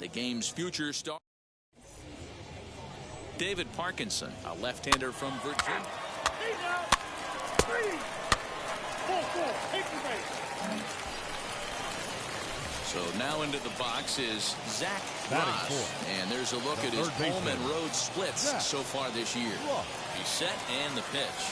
The game's future star, David Parkinson, a left-hander from Virginia. So now into the box is Zach Ross. And there's a look at his home and road splits so far this year. He's set and the pitch.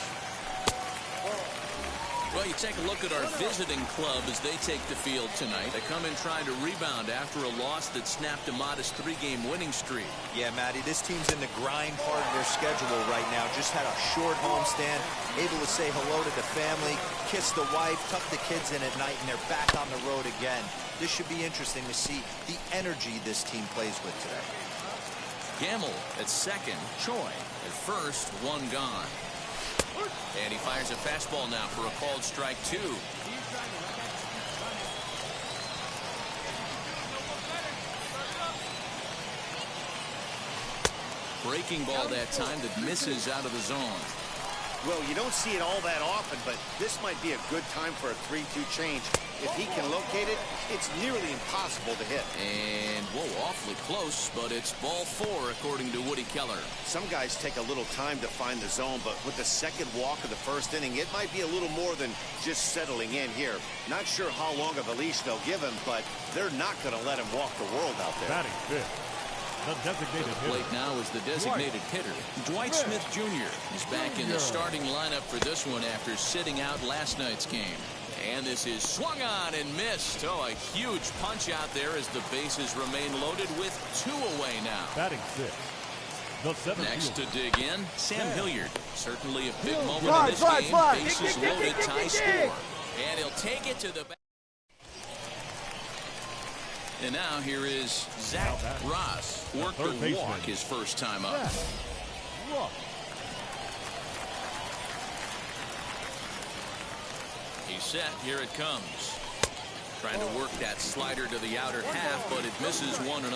Well, you take a look at our visiting club as they take the field tonight. They come in trying to rebound after a loss that snapped a modest 3-game winning streak. Yeah, Matty, this team's in the grind part of their schedule right now. Just had a short homestand, able to say hello to the family, kiss the wife, tuck the kids in at night, and they're back on the road again. This should be interesting to see the energy this team plays with today. Gamble at second, Choi at first, one gone. And he fires a fastball now for a called strike 2. Breaking ball that time that misses out of the zone. Well, you don't see it all that often, but this might be a good time for a 3-2 change. If he can locate it, it's nearly impossible to hit. And, whoa, awfully close, but it's ball 4, according to Woody Keller. Some guys take a little time to find the zone, but with the second walk of the first inning, it might be a little more than just settling in here. Not sure how long of a leash they'll give him, but they're not going to let him walk the world out there. Batting fifth, the designated hitter. Plate now is the designated hitter. Dwight Smith Jr. is back in the starting lineup for this one after sitting out last night's game. And this is swung on and missed. Oh, a huge punch out there as the bases remain loaded with 2 away now. Batting sixth, the seventh. Next to dig in, Sam Hilliard. Certainly a big moment in this game. Bases loaded, tie score. And he'll take it to the back. And now here is Zach Ross. Worked a walk his first time up. He's set. Here it comes. Trying to work that slider to the outer half, but it misses 1-0.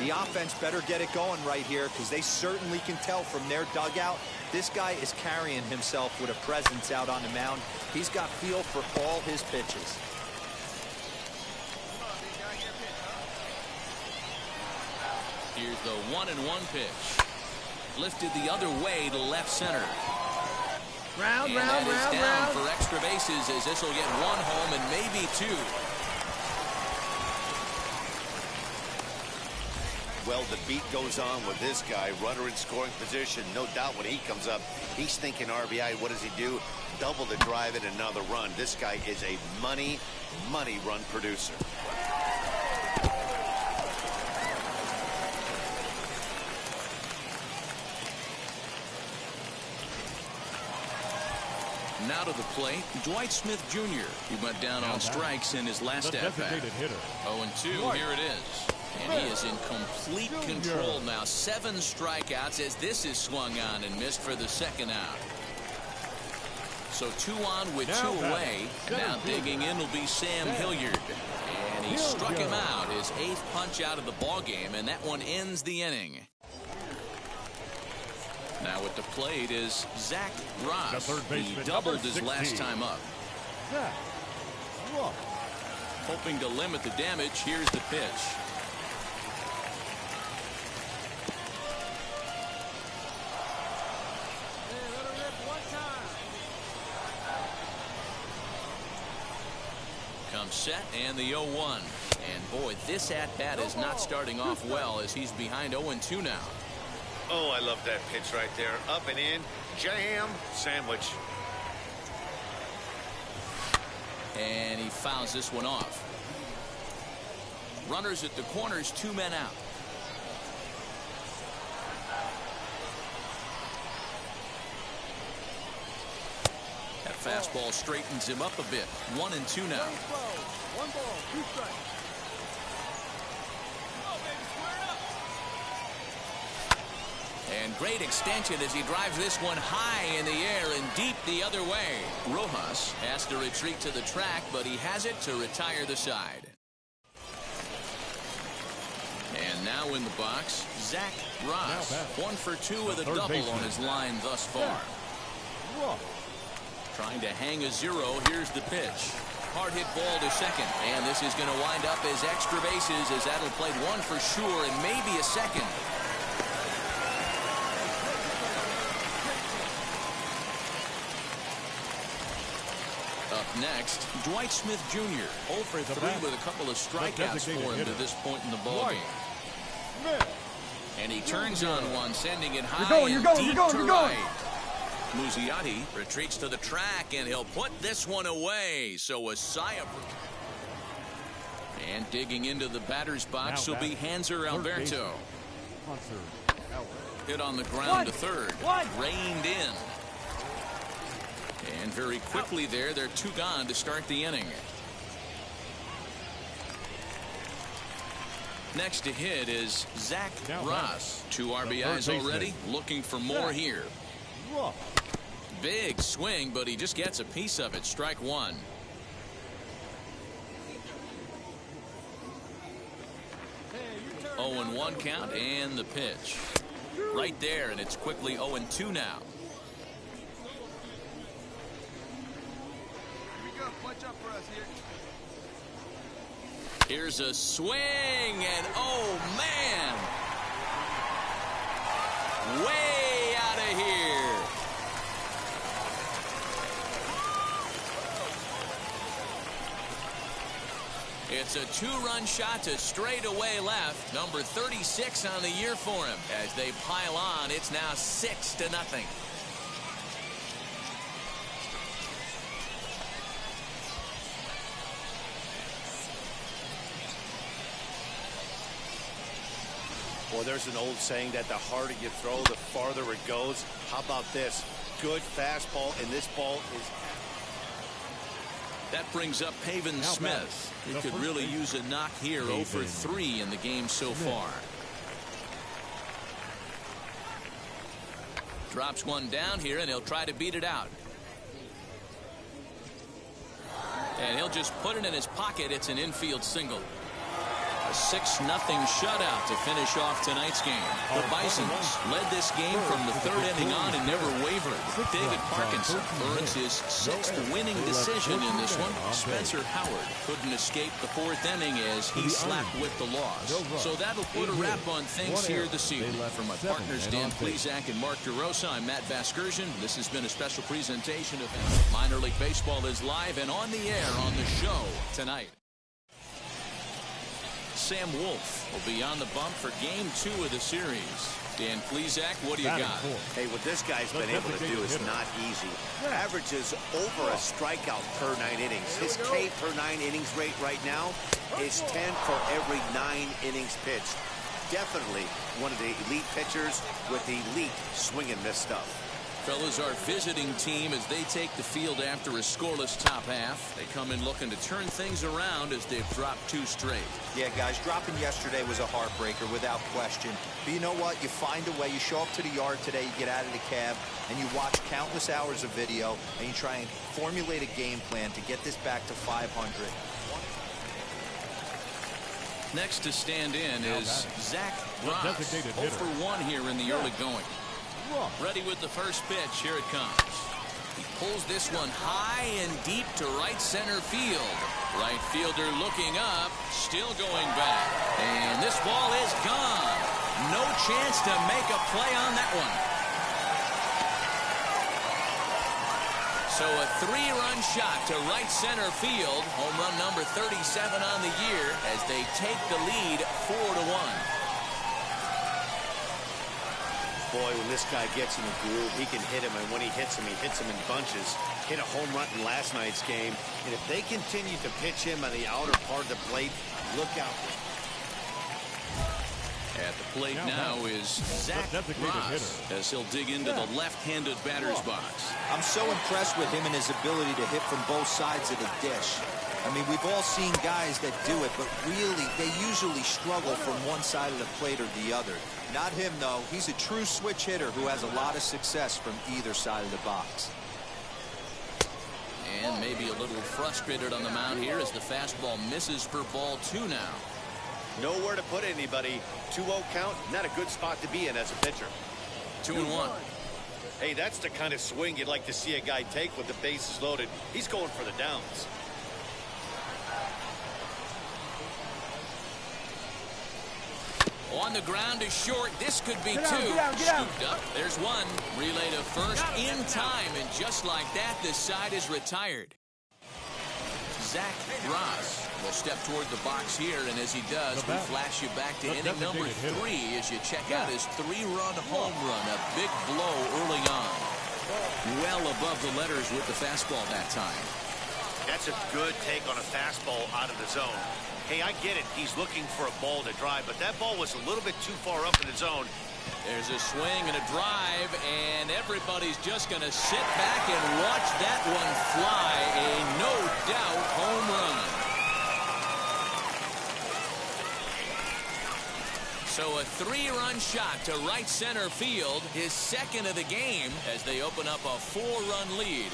The offense better get it going right here because they certainly can tell from their dugout. This guy is carrying himself with a presence out on the mound. He's got feel for all his pitches. Here's the 1-1 pitch. Lifted the other way to left center. Round for extra bases as this will get 1 home and maybe 2. Well, the beat goes on with this guy. Runner in scoring position. No doubt when he comes up, he's thinking RBI. What does he do? Double the drive and another run. This guy is a money run producer. Now to the plate, Dwight Smith Jr. He went down on strikes in his last at-bat. 0-2, here it is. And he is in complete control now. 7 strikeouts as this is swung on and missed for the second out. So 2 on with 2 away. Now digging in will be Sam Hilliard. And he struck him out, his 8th punch out of the ballgame, and that one ends the inning. Now at the plate is Zach Ross. He doubled his last time up. Hoping to limit the damage, here's the pitch. Comes set and the 0-1. And boy, this at-bat is not starting off well as he's behind 0-2 now. Oh, I love that pitch right there. Up and in. Jam sandwich. And he fouls this one off. Runners at the corners, 2 men out. That fastball straightens him up a bit. 1-2 now. 1 ball, 2 strikes. And great extension as he drives this one high in the air and deep the other way. Rojas has to retreat to the track, but he has it to retire the side. And now in the box, Zach Ross. 1 for 2 with a double on his line thus far. Trying to hang a 0. Here's the pitch. hard hit ball to second. And this is going to wind up as extra bases, as that'll play one for sure and maybe a second. Up next, Dwight Smith Jr. 0 for 3 with a couple of strikeouts for him to this point in the ballgame. And he turns on one, sending it high and deep to right. Muziati retreats to the track, and he'll put this one away. So a sigh of... And digging into the batter's box will be Hanser Alberto. Hit on the ground to third. Reined in. And very quickly there, they're 2 gone to start the inning. Next to hit is Zach Ross. 2 RBIs already, looking for more here. Big swing, but he just gets a piece of it. Strike 1. Oh, 0-1 count, and the pitch. Right there, and it's quickly 0-2 now. Here's a swing, and oh man, way out of here. It's a 2-run shot to straightaway left. Number 36 on the year for him. As they pile on, it's now 6-0. Well, there's an old saying that the harder you throw, the farther it goes. How about this? Good fastball, and this ball is... That brings up Pavin Smith. He could really use a knock here. 0 for 3 in the game so far. Drops one down here, and he'll try to beat it out. And he'll just put it in his pocket. It's an infield single. A 6-0 shutout to finish off tonight's game. The Bisons led this game from the 3rd inning on and never wavered. David Parkinson earns his 6th winning decision in this one. Spencer Howard couldn't escape the 4th inning as he slapped with the loss. So that'll put a wrap on things here this evening. From my partners Dan Plesac and Mark DeRosa, I'm Matt Vasgersian. This has been a special presentation of Minor League Baseball is live and on the air on the show tonight. Sam Wolf will be on the bump for game 2 of the series. Dan Plesac, what do you got? Hey, what this guy's been able to do is not easy. Averages over a strikeout per 9 innings. His K per 9 innings rate right now is 10 for every 9 innings pitched. Definitely one of the elite pitchers with elite swing and miss stuff. Fellas, our visiting team as they take the field after a scoreless top half. They come in looking to turn things around as they've dropped 2 straight. Yeah, guys, dropping yesterday was a heartbreaker without question. But you know what? You find a way. You show up to the yard today, you get out of the cab, and you watch countless hours of video, and you try and formulate a game plan to get this back to 500. Next to stand in is Zach Ross. 0 for 1 here in the early going. Ready with the first pitch. Here it comes. He pulls this one high and deep to right center field. Right fielder looking up, still going back. And this ball is gone. No chance to make a play on that one. So a 3-run shot to right center field. Home run number 37 on the year as they take the lead 4-1. Boy, when this guy gets in the groove, he can hit him, and when he hits him in bunches. Hit a home run in last night's game, and if they continue to pitch him on the outer part of the plate, look out. At the plate now is Zach Ross as he'll dig into the left-handed batter's box. I'm so impressed with him and his ability to hit from both sides of the dish. I mean, we've all seen guys that do it, but really, they usually struggle from one side of the plate or the other. Not him, though. He's a true switch hitter who has a lot of success from either side of the box. And maybe a little frustrated on the mound here as the fastball misses for ball 2 now. Nowhere to put anybody. 2-0 count, not a good spot to be in as a pitcher. 2-1. Hey, that's the kind of swing you'd like to see a guy take with the bases loaded. He's going for the downs. On the ground is short. This could be two. Scooped up. There's one. Relay to first in time. And just like that, the side is retired. Zach Ross will step toward the box here. And as he does, we flash you back to inning number 3 as you check out his 3-run home run. A big blow early on. Well above the letters with the fastball that time. That's a good take on a fastball out of the zone. Hey, I get it. He's looking for a ball to drive, but that ball was a little bit too far up in the zone. There's a swing and a drive, and everybody's just going to sit back and watch that one fly. A no-doubt home run. So a 3-run shot to right center field, his second of the game, as they open up a 4-run lead.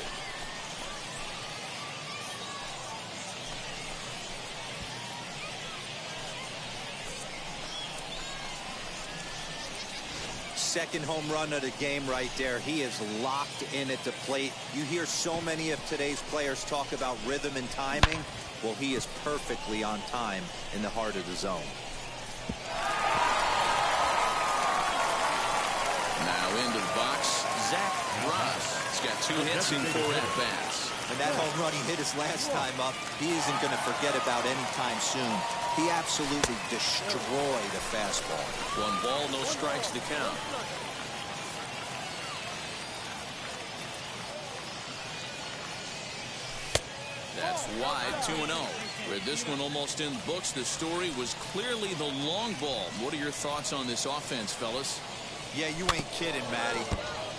Second home run of the game right there. He is locked in at the plate. You hear so many of today's players talk about rhythm and timing. Well, he is perfectly on time in the heart of the zone. Now into the box, Zach Ross. He's got 2 hits and 4 at-bats. And that home run he hit his last time up, he isn't going to forget about anytime soon. He absolutely destroyed a fastball. 1 ball, no strikes to count. That's wide, 2-0. With this one almost in the books, the story was clearly the long ball. What are your thoughts on this offense, fellas? Yeah, you ain't kidding, Matty.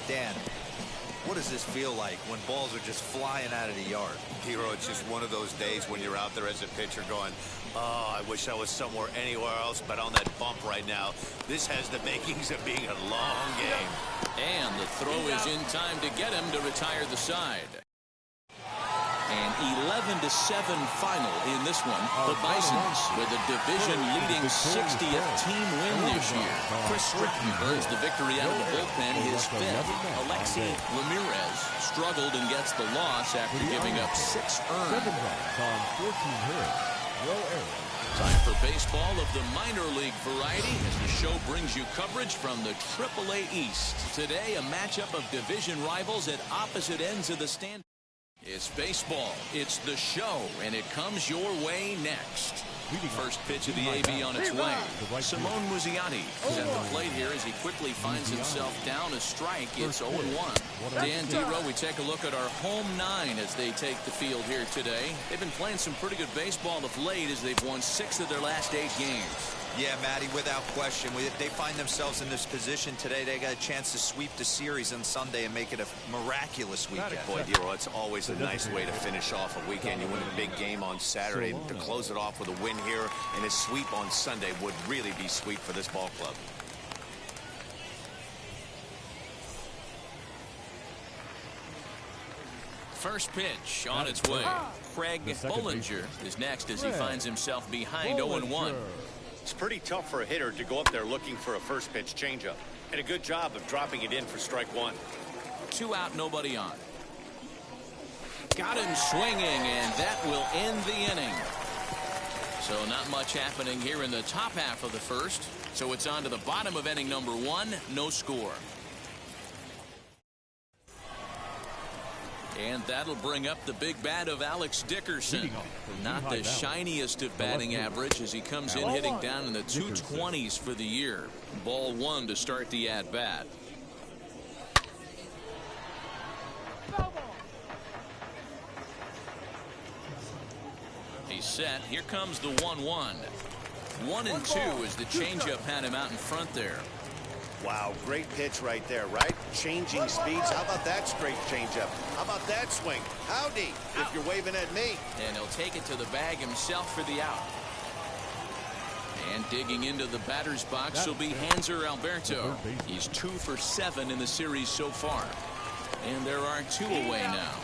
Dan, what does this feel like when balls are just flying out of the yard? Hero, it's just one of those days when you're out there as a pitcher going, oh, I wish I was somewhere anywhere else but on that bump right now. This has the makings of being a long game. And the throw is in time to get him to retire the side. An 11-7 final in this one. The Bisons with a division-leading 60th team win this year. Chris Stratton earns the victory out of the bullpen, his 5th. Alexi Ramirez struggled and gets the loss after giving up 6 earned. 7 runs on 14 hits. No errors. Time for baseball of the minor league variety as the show brings you coverage from the AAA East. Today, a matchup of division rivals at opposite ends of the stand. It's baseball, it's the show, and it comes your way next. First pitch of the AB on its way. Simone Muzziotti is at the plate here as he quickly finds himself down a strike. It's 0-1. Dan Dero, we take a look at our home 9 as they take the field here today. They've been playing some pretty good baseball of late as they've won 6 of their last 8 games. Yeah, Matty, without question. They find themselves in this position today. They got a chance to sweep the series on Sunday and make it a miraculous weekend. Boy, Hero, it's always a nice way to finish off a weekend. You win a big game on Saturday. To close it off with a win here and a sweep on Sunday would really be sweet for this ball club. First pitch on its way. Craig Bollinger is next as he finds himself behind 0-1. It's pretty tough for a hitter to go up there looking for a first pitch changeup. And a good job of dropping it in for strike 1. 2 out, nobody on. Got him swinging, and that will end the inning. So not much happening here in the top half of the first. So it's on to the bottom of inning number 1, no score. And that'll bring up the big bat of Alex Dickerson. Not the shiniest of batting average as he comes in hitting down in the 220s for the year. Ball 1 to start the at-bat. He's set. Here comes the 1-1. 1-2 as the changeup had him out in front there. Wow, great pitch right there, right? Changing speeds. How about that straight changeup? How about that swing? Howdy, if you're waving at me. And he'll take it to the bag himself for the out. And digging into the batter's box will be Hanser Alberto. He's 2 for 7 in the series so far. And there are 2 away now.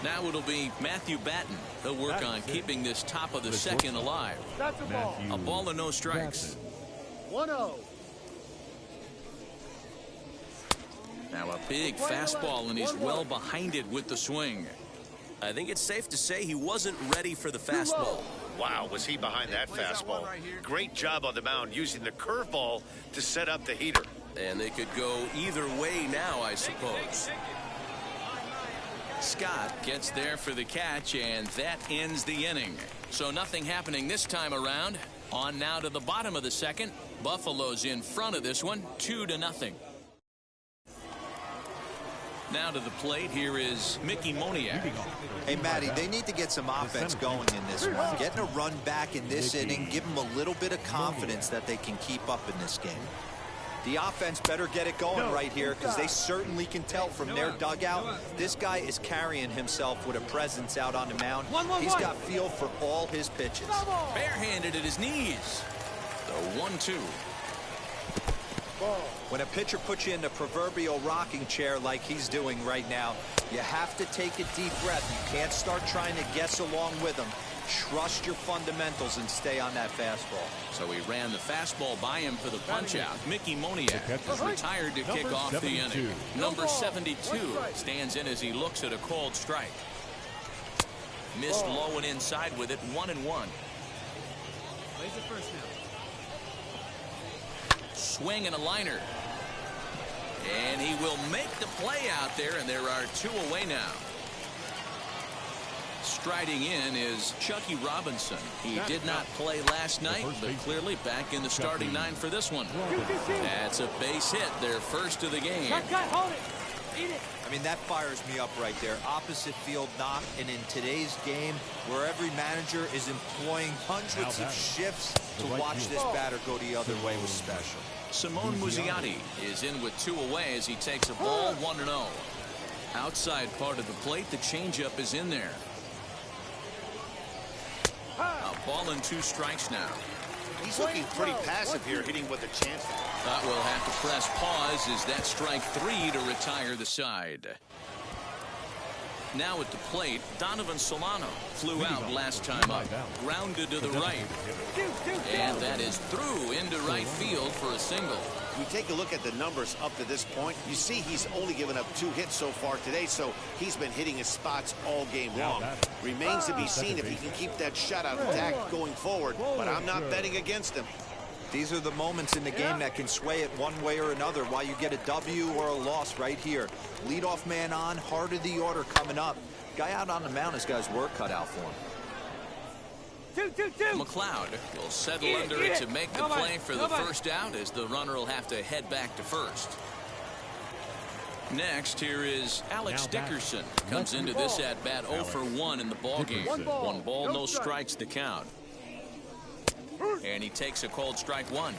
Now it'll be Matthew Batten. He'll work on keeping this top of the second alive. That's a ball. A ball and no strikes. 1-0. Now a big fastball, and he's well behind it with the swing. I think it's safe to say he wasn't ready for the fastball. Wow, was he behind that fastball. Great job on the mound using the curveball to set up the heater. And they could go either way now, I suppose. Scott gets there for the catch, and that ends the inning. So nothing happening this time around. On now to the bottom of the second. Buffalo's in front of this one, 2-0. Now to the plate, here is Mickey Moniak. Hey, Matty, they need to get some offense going in this one. Getting a run back in this inning, give them a little bit of confidence that they can keep up in this game. The offense better get it going right here, because they certainly can tell from their dugout. This guy is carrying himself with a presence out on the mound. He's got feel for all his pitches. Barehanded at his knees. The 1-2. When a pitcher puts you in the proverbial rocking chair like he's doing right now, you have to take a deep breath. You can't start trying to guess along with him. Trust your fundamentals and stay on that fastball. So he ran the fastball by him for the punch-out. Mickey Moniak is retired to kick off the inning. Number 72 stands in as he looks at a called strike. Missed low and inside with it, 1-1. Swing and a liner. And he will make the play out there, and there are 2 away now. Striding in is Chucky Robinson. He did not play last night, but clearly back in the starting 9 for this one. That's a base hit, their first of the game. Hold it. Eat it. I mean, that fires me up right there. Opposite field knock, and in today's game, where every manager is employing hundreds of shifts to watch this batter go the other way was special. Simone Muzziotti is in with 2 away as he takes a ball 1-0. Outside part of the plate, the changeup is in there. A ball and 2 strikes now. He's looking pretty passive here, hitting with a chance. We'll have to press pause as that strike 3 to retire the side. Now at the plate, Donovan Solano flew out last time up. Grounded to the right. And that is through into right field for a single. You take a look at the numbers up to this point, you see he's only given up 2 hits so far today, so he's been hitting his spots all game long. Remains to be seen if he can keep that shutout attack going forward, but I'm not betting against him. These are the moments in the game that can sway it one way or another, why you get a W or a loss right here. Leadoff man on, heart of the order coming up. Guy out on the mound has got his work cut out for him. 2-2-2. McLeod will settle under it to make the play for the first out, as the runner will have to head back to first. Next, here is Alex Dickerson. Comes into this at-bat 0 for 1 in the ballgame. 1 ball, no strikes to count. And he takes a called strike 1.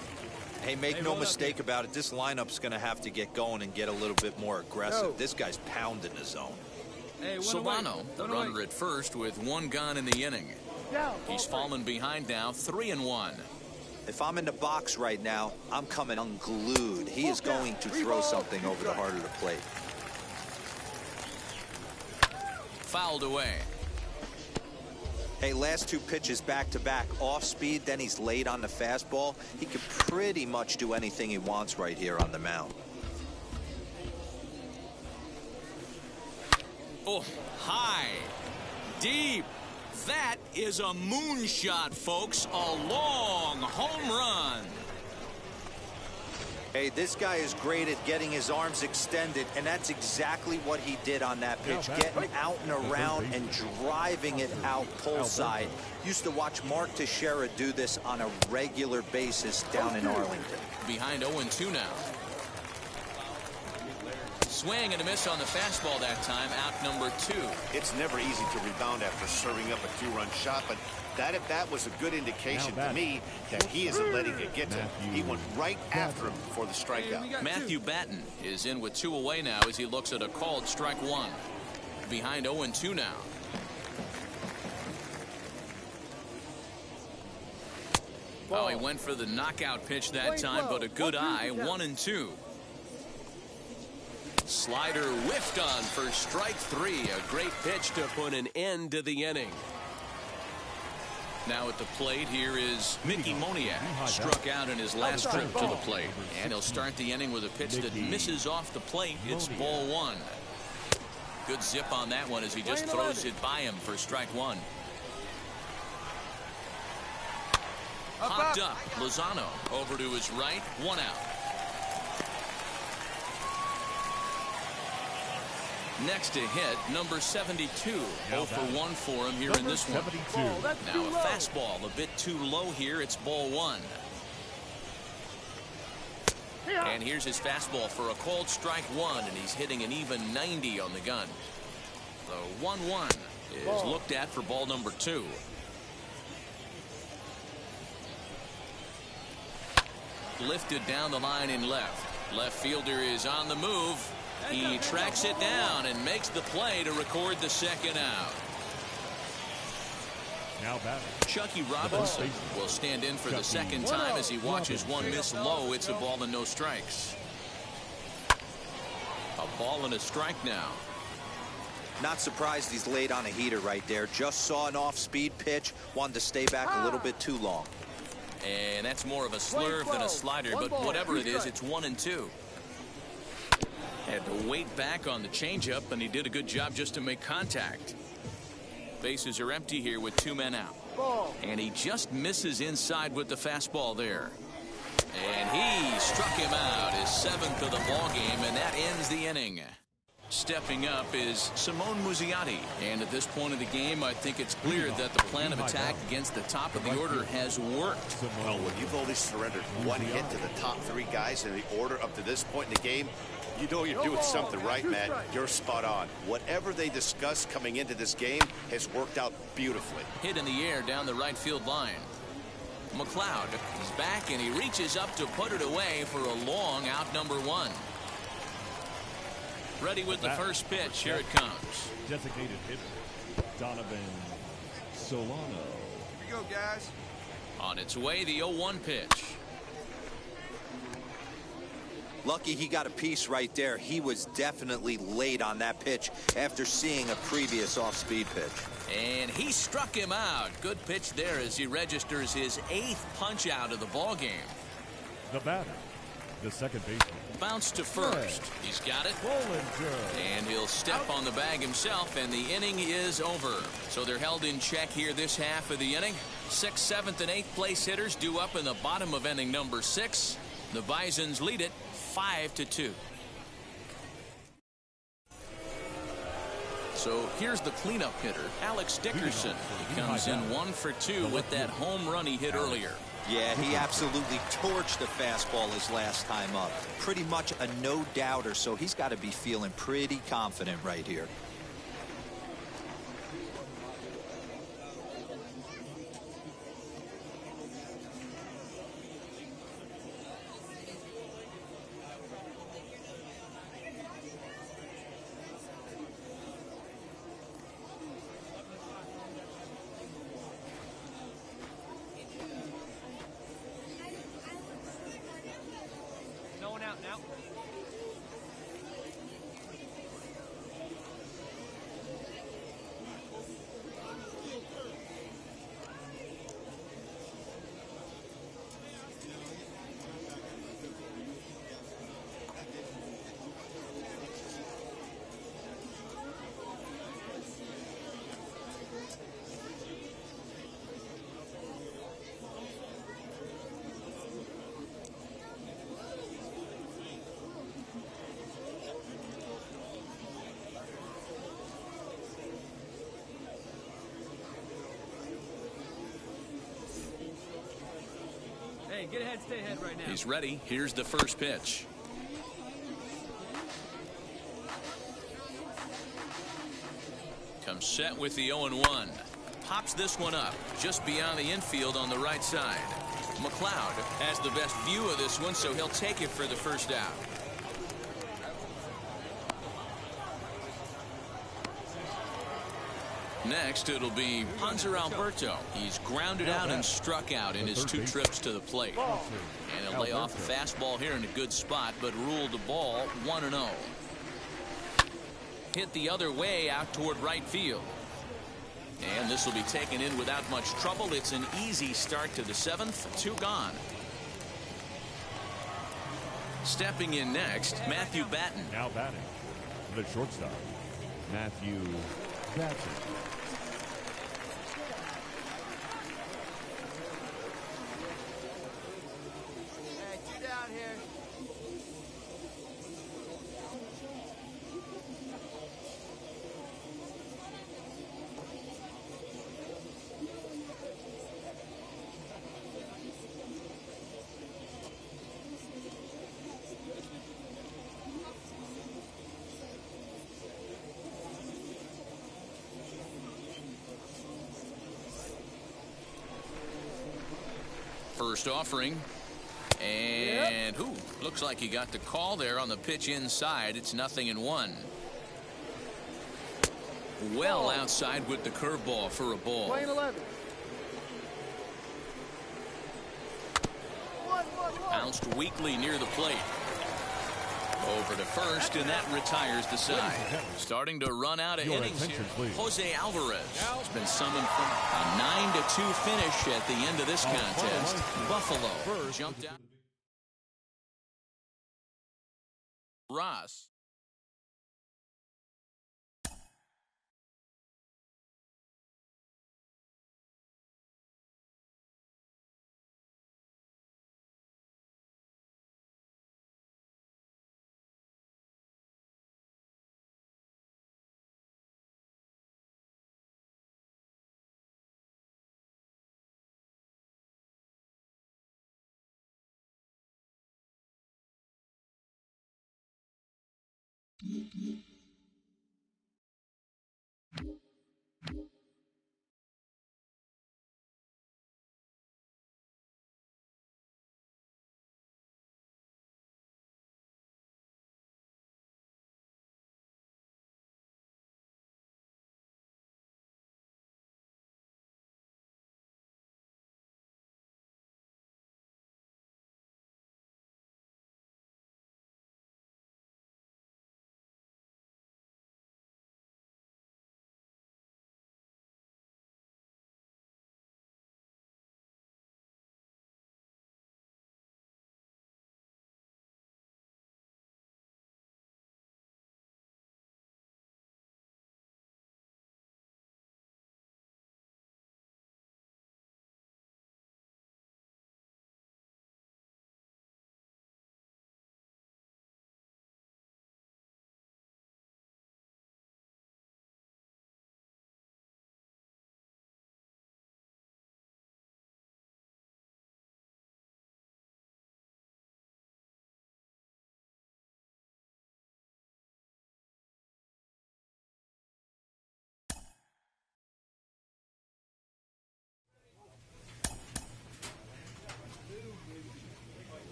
Hey, make no mistake about it. This lineup's going to have to get going and get a little bit more aggressive. This guy's pounding the zone. Solano, the runner at first, with 1 gone in the inning. He's fallen behind now, 3-1. If I'm in the box right now, I'm coming unglued. He is going to throw something over the heart of the plate. Fouled away. Hey, last 2 pitches back-to-back. Off speed, then he's late on the fastball. He could pretty much do anything he wants right here on the mound. Oh, high, deep. That is a moonshot, folks. A long home run. Hey, this guy is great at getting his arms extended, and that's exactly what he did on that pitch. Getting out and around and driving it out pull side. Used to watch Mark Teixeira do this on a regular basis down in Arlington. Behind 0-2 now. Swing and a miss on the fastball that time, out number 2. It's never easy to rebound after serving up a 2-run shot, but that at bat was a good indication to me that he isn't letting it get to him. He went right after him for the strikeout. Matthew Batten is in with 2 away now as he looks at a called strike 1. Behind 0-2 now. Oh, he went for the knockout pitch that time, but a good eye, 1-2. Slider whiffed on for strike 3. A great pitch to put an end to the inning. Now at the plate, here is Mickey Moniak. Struck out in his last trip to the plate. And he'll start the inning with a pitch that misses off the plate. It's ball 1. Good zip on that one as he just throws it by him for strike one. Popped up. Lozano over to his right. 1 out. Next to hit, number 72. 0 for 1 for him here in this one. Now a fastball a bit too low here. It's ball 1. And here's his fastball for a called strike 1, and he's hitting an even 90 on the gun. The 1-1 is looked at for ball number 2. Lifted down the line in left. Left fielder is on the move. He tracks it down and makes the play to record the second out. Now batting. Chucky Robinson will stand in for the second time as he watches one miss low. It's a ball and no strikes. A ball and a strike now. Not surprised he's laid on a heater right there. Just saw an off-speed pitch. Wanted to stay back a little bit too long. And that's more of a slurve than a slider, but whatever it is, it's 1-2. Had to wait back on the changeup, and he did a good job just to make contact. Bases are empty here with 2 men out. And he just misses inside with the fastball there. And he struck him out, his 7th of the ball game, and that ends the inning. Stepping up is Simone Muzziotti, and at this point of the game, I think it's clear that the plan of attack against the top of the order has worked. Well, when you've only surrendered 1 hit to the top 3 guys in the order up to this point in the game, you know you're doing something right, man. You're spot on. Whatever they discussed coming into this game has worked out beautifully. Hit in the air down the right field line. McLeod is back, and he reaches up to put it away for a long out, number 1. Ready with the first pitch. Here it comes. Designated hitter, Donovan Solano. Here we go, guys. On its way, the 0-1 pitch. Lucky he got a piece right there. He was definitely late on that pitch after seeing a previous off-speed pitch. And he struck him out. Good pitch there as he registers his 8th punch out of the ball game. The batter, the second baseman. Bounce to first. He's got it. And he'll step on the bag himself, and the inning is over. So they're held in check here this half of the inning. 6th, 7th, and 8th place hitters due up in the bottom of inning number 6. The Bisons lead it 5-2. So here's the cleanup hitter, Alex Dickerson. He comes in 1 for 2 with that home run he hit earlier. Yeah, he absolutely torched the fastball his last time up. Pretty much a no-doubter, so he's got to be feeling pretty confident right here. Now. Hey, get ahead, stay ahead right now. He's ready. Here's the first pitch. Comes set with the 0-1. Pops this one up just beyond the infield on the right side. McLeod has the best view of this one, so he'll take it for the first out. Next, it'll be Hanser Alberto. He's grounded out and struck out in his 2 trips to the plate. And he'll lay off the fastball here in a good spot, but ruled the ball 1-0. Hit the other way out toward right field. And this will be taken in without much trouble. It's an easy start to the 7th. 2 gone. Stepping in next, Matthew Batten. Now batting, the shortstop, Matthew Bassett. Hey, 2 down here. First offering. And looks like he got the call there on the pitch inside. It's 0-1. Well outside with the curveball for a ball. Playing 11. Bounced weakly near the plate. Over to first, and that retires the side. Starting to run out of innings here. Jose Alvarez has been summoned from a 9-2 finish at the end of this contest. Buffalo jumped out. Ross.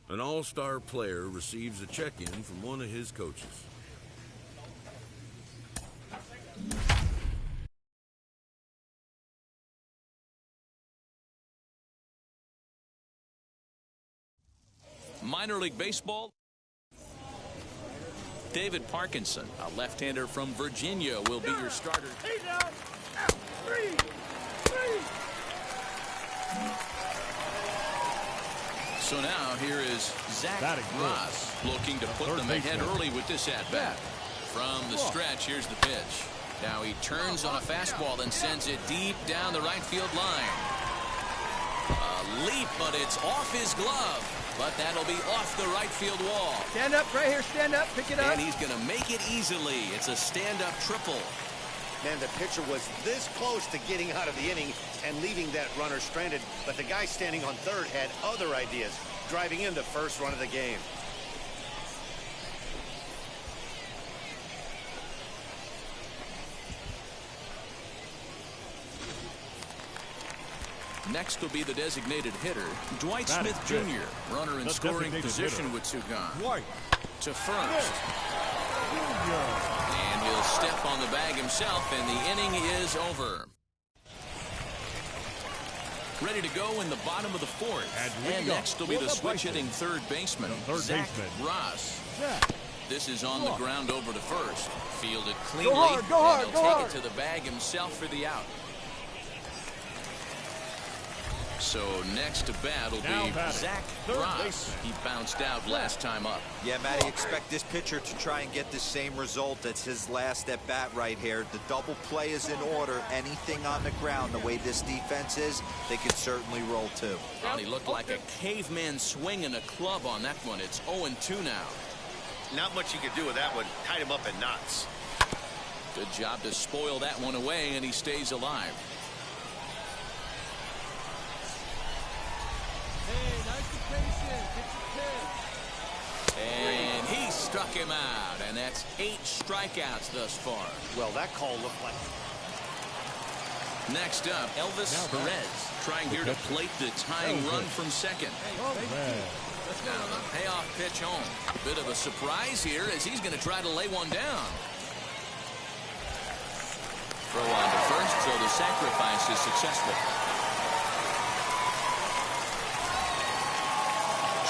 An all-star player receives a check-in from one of his coaches. minor league baseball. David Parkinson, a left-hander from Virginia, will be your starter. So now here is Zach Ross looking to put them ahead early with this at-bat. From the stretch, here's the pitch. Now he turns on a fastball and sends it deep down the right field line. A leap, but it's off his glove. But that'll be off the right field wall. Stand up right here. Stand up. Pick it up. And he's going to make it easily. It's a stand-up triple. Man, the pitcher was this close to getting out of the inning and leaving that runner stranded. But the guy standing on third had other ideas, driving in the first run of the game. Next will be the designated hitter, Dwight Smith Jr., runner in scoring position with two gone. To first. And he'll step on the bag himself, and the inning is over. Ready to go in the bottom of the fourth. And next will be the switch-hitting third baseman, Zach Ross. This is on the ground over to first. Fielded cleanly, and he'll take it to the bag himself for the out. So next to bat will be Zach Ross. He bounced out last time up. Yeah, Matty, expect this pitcher to try and get the same result. That's his last at bat right here. The double play is in order. Anything on the ground, the way this defense is, they could certainly roll too. Well, he looked like a caveman swinging a club on that one. It's 0-2 now. Not much you could do with that one. Tied him up in knots. Good job to spoil that one away, and he stays alive. And he struck him out, and that's 8 strikeouts thus far. Well, that call looked like... Next up, Elvis Perez, trying here to plate the tying run from second. Now the payoff pitch home. A bit of a surprise here as he's going to try to lay one down. Throw on to first, so the sacrifice is successful.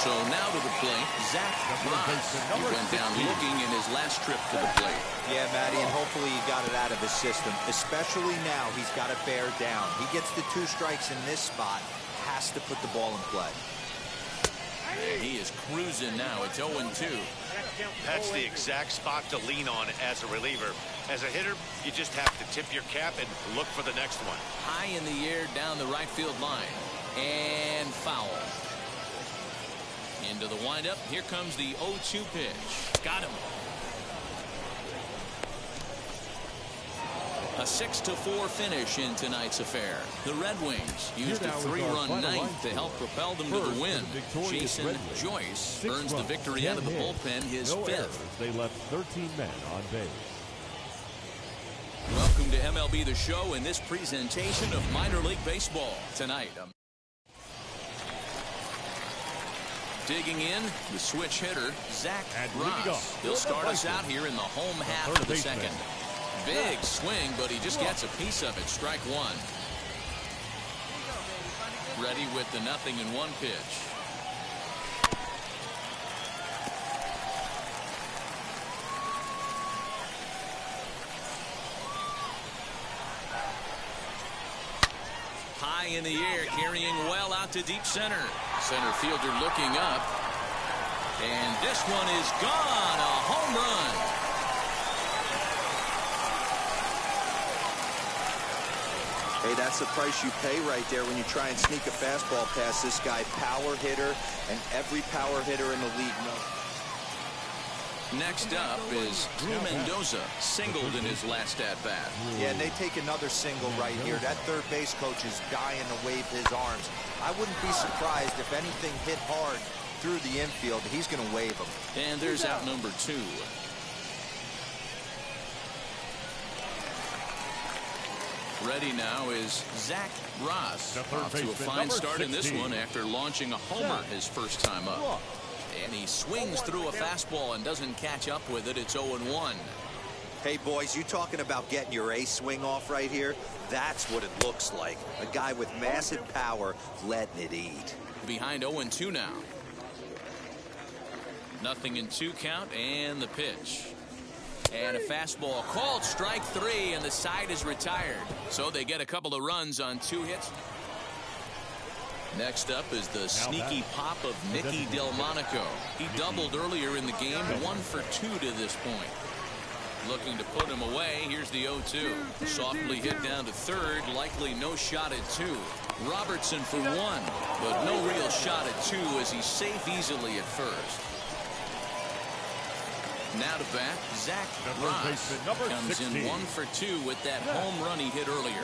So now to the plate, Zach Ross. He went down looking in his last trip to the plate. Yeah, Matty, and hopefully he got it out of his system. Especially now, he's got to bear down. He gets the 2 strikes in this spot, has to put the ball in play. And he is cruising now. It's 0-2. That's the exact spot to lean on as a reliever. As a hitter, you just have to tip your cap and look for the next one. High in the air down the right field line. And foul. Into the windup. Here comes the 0-2 pitch. Got him. A 6-4 finish in tonight's affair. The Red Wings used a 3-run ninth to help propel them to the win. Jason Joyce earns the victory out of the bullpen, his 5th. They left 13 men on base. Welcome to MLB The Show in this presentation of minor league baseball. Tonight, digging in, the switch hitter, Zach Ross. He'll start us out here in the home half of the second. Big swing, but he just gets a piece of it. Strike one. Ready with the 0-1 pitch. High in the air, carrying well out to deep center. Center fielder looking up. And this one is gone. A home run. Hey, that's the price you pay right there when you try and sneak a fastball past this guy. Power hitter, and every power hitter in the league knows. Next up is Drew Mendoza, singled in his last at-bat. Yeah, and they take another single right here. That third base coach is dying to wave his arms. I wouldn't be surprised if anything hit hard through the infield. He's going to wave them. And there's out number 2. Ready now is Zach Ross. Off to a fine start in this one after launching a homer his first time up. And he swings through a fastball and doesn't catch up with it. It's 0-1. Hey, boys, you talking about getting your ace swing off right here? That's what it looks like. A guy with massive power letting it eat. Behind 0-2 now. 0-2 count, and the pitch. And a fastball called strike 3, and the side is retired. So they get a couple of runs on 2 hits. Next up is the sneaky pop of Nicky Delmonico. He doubled earlier in the game, 1 for 2 to this point. Looking to put him away. Here's the 0-2. Softly hit down to third. Likely no shot at 2. Robertson for 1, but no real shot at 2 as he's safe easily at first. Now to bat, Zach Ross comes in 1 for 2 with that home run he hit earlier.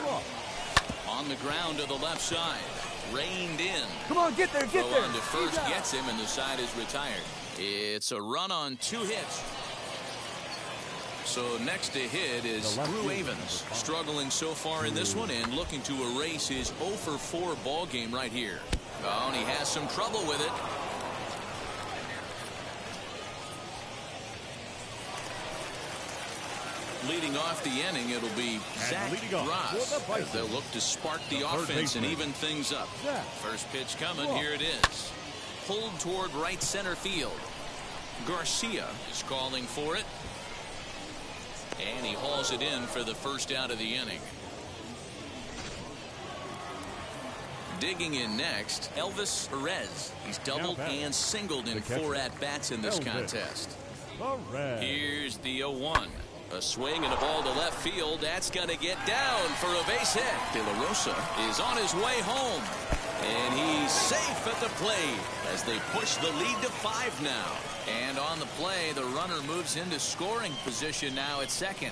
On the ground to the left side. Reined in. Come on, get there, get there. On to first gets him, and the side is retired. It's a run on 2 hits. So next to hit is Drew Avens, struggling so far in this one and looking to erase his 0 for 4 ball game right here. Oh, and he has some trouble with it. Leading off the inning, it'll be Zach Ross as they'll look to spark the offense and even things up. First pitch coming, here it is. Pulled toward right center field. Garcia is calling for it. And he hauls it in for the first out of the inning. Digging in next, Elvis Perez. He's doubled and singled in 4 at-bats in this contest. Here's the 0-1. A swing and a ball to left field. That's going to get down for a base hit. De La Rosa is on his way home. And he's safe at the plate as they push the lead to 5 now. And on the play, the runner moves into scoring position now at second.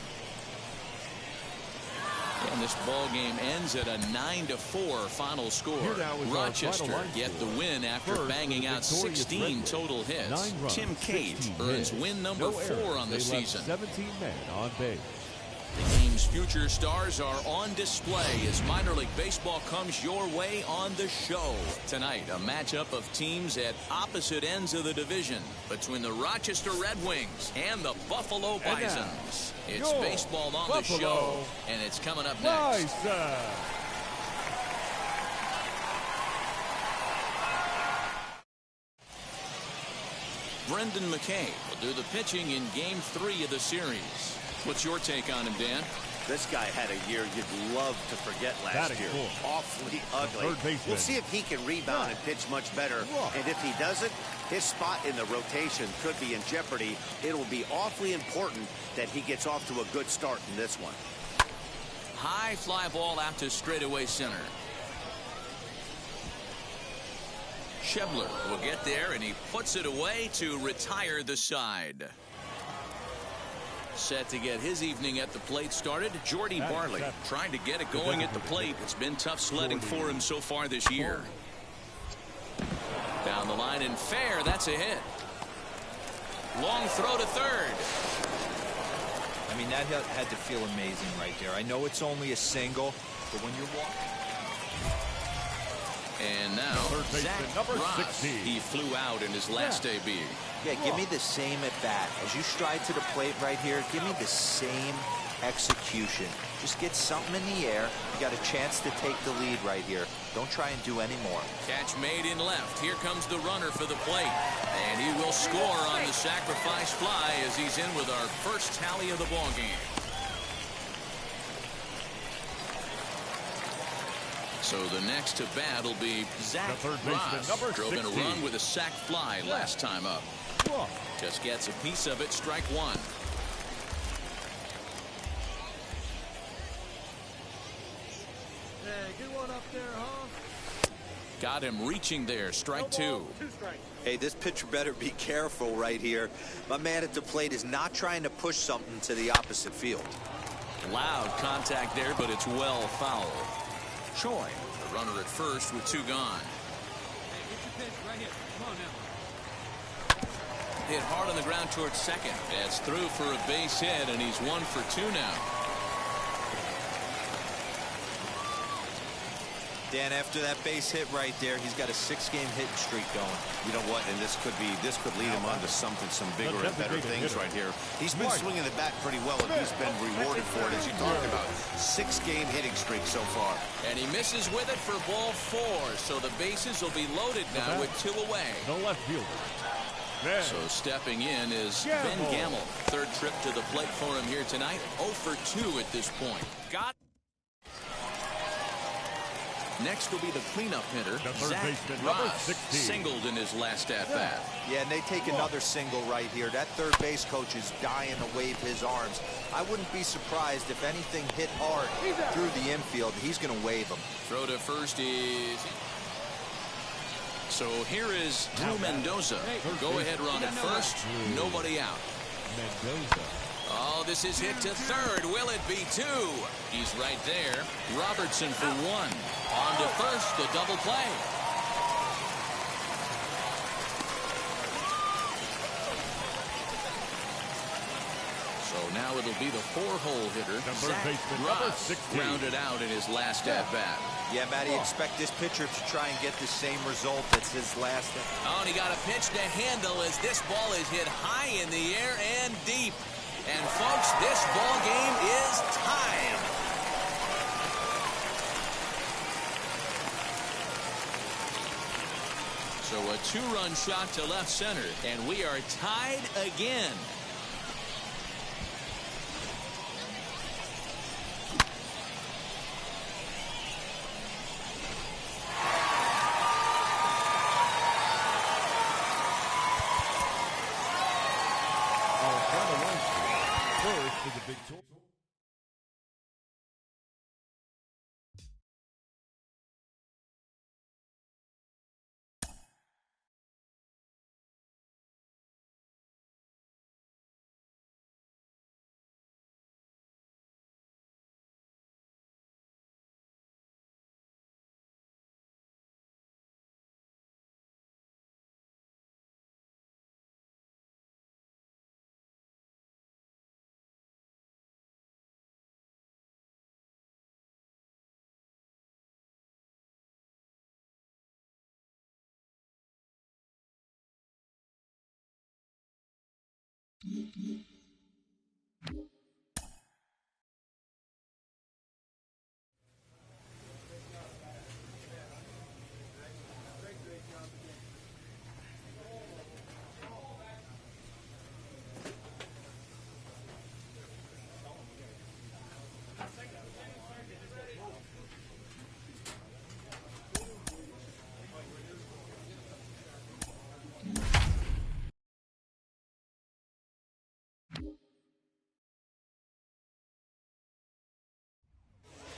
And this ball game ends at a 9-4 final score. Rochester get the win after banging out 16 total hits. Tim Cate earns win number 4 on the season. 17 men on base. The game's future stars are on display as minor league baseball comes your way on the show. Tonight, a matchup of teams at opposite ends of the division between the Rochester Red Wings and the Buffalo Bisons. It's baseball on the show, and it's coming up next. Brendan McKay will do the pitching in Game 3 of the series. What's your take on him, Dan? This guy had a year you'd love to forget last year. Awfully ugly. We'll see if he can rebound and pitch much better. And if he doesn't, his spot in the rotation could be in jeopardy. It will be awfully important that he gets off to a good start in this one. High fly ball out to straightaway center. Schebler will get there, and he puts it away to retire the side. Set to get his evening at the plate started, Jordy Barley trying to get it going at the plate. It's been tough sledding for him so far this year. Down the line and fair, that's a hit. Long throw to third. I mean, that had to feel amazing right there. I know it's only a single, but when you're walking. And now, Zach Ross. He flew out in his last debut. Yeah, give me the same at bat. As you stride to the plate right here, give me the same execution. Just get something in the air. You got a chance to take the lead right here. Don't try and do any more. Catch made in left. Here comes the runner for the plate. And he will score on the sacrifice fly as he's in with our first tally of the ball game. So the next to bat will be Zach Ross. Drove in a run with a sac fly last time up. Just gets a piece of it, strike 1. Hey, good one up there, huh? Got him reaching there, strike 2. Hey, this pitcher better be careful right here. My man at the plate is not trying to push something to the opposite field. Loud contact there, but it's well fouled. Choi, the runner at first with 2 gone. Hey, get your pitch right here. Come on now. Hit hard on the ground towards second. That's through for a base hit, and he's 1 for 2 now. Dan, after that base hit right there, he's got a 6-game hitting streak going. You know what? And this could lead him on to some bigger and better things right here. He's been swinging the bat pretty well, and he's been rewarded for it, as you talked about. 6-game hitting streak so far. And he misses with it for ball 4, so the bases will be loaded now with 2 away. The left fielder, So stepping in is Ben Gamble. Third trip to the plate for him here tonight. 0 for 2 at this point. Next will be the cleanup hitter, Zach Ross, singled in his last at-bat. Yeah, and they take another single right here. That third base coach is dying to wave his arms. I wouldn't be surprised if anything hit hard through the infield. He's going to wave them. Throw to first is... So here is Drew Mendoza. Go-ahead run at first. Nobody out. Mendoza. Oh, this is hit to third. Will it be 2? He's right there. Robertson for 1. On to first, the double play. So now it'll be the 4-hole hitter, Zach Ross, grounded out in his last at-bat. Yeah, Matty, expect this pitcher to try and get the same result as his last. Oh, and he got a pitch to handle as this ball is hit high in the air and deep. And folks, this ball game is tied. So a 2-run shot to left center, and we are tied again.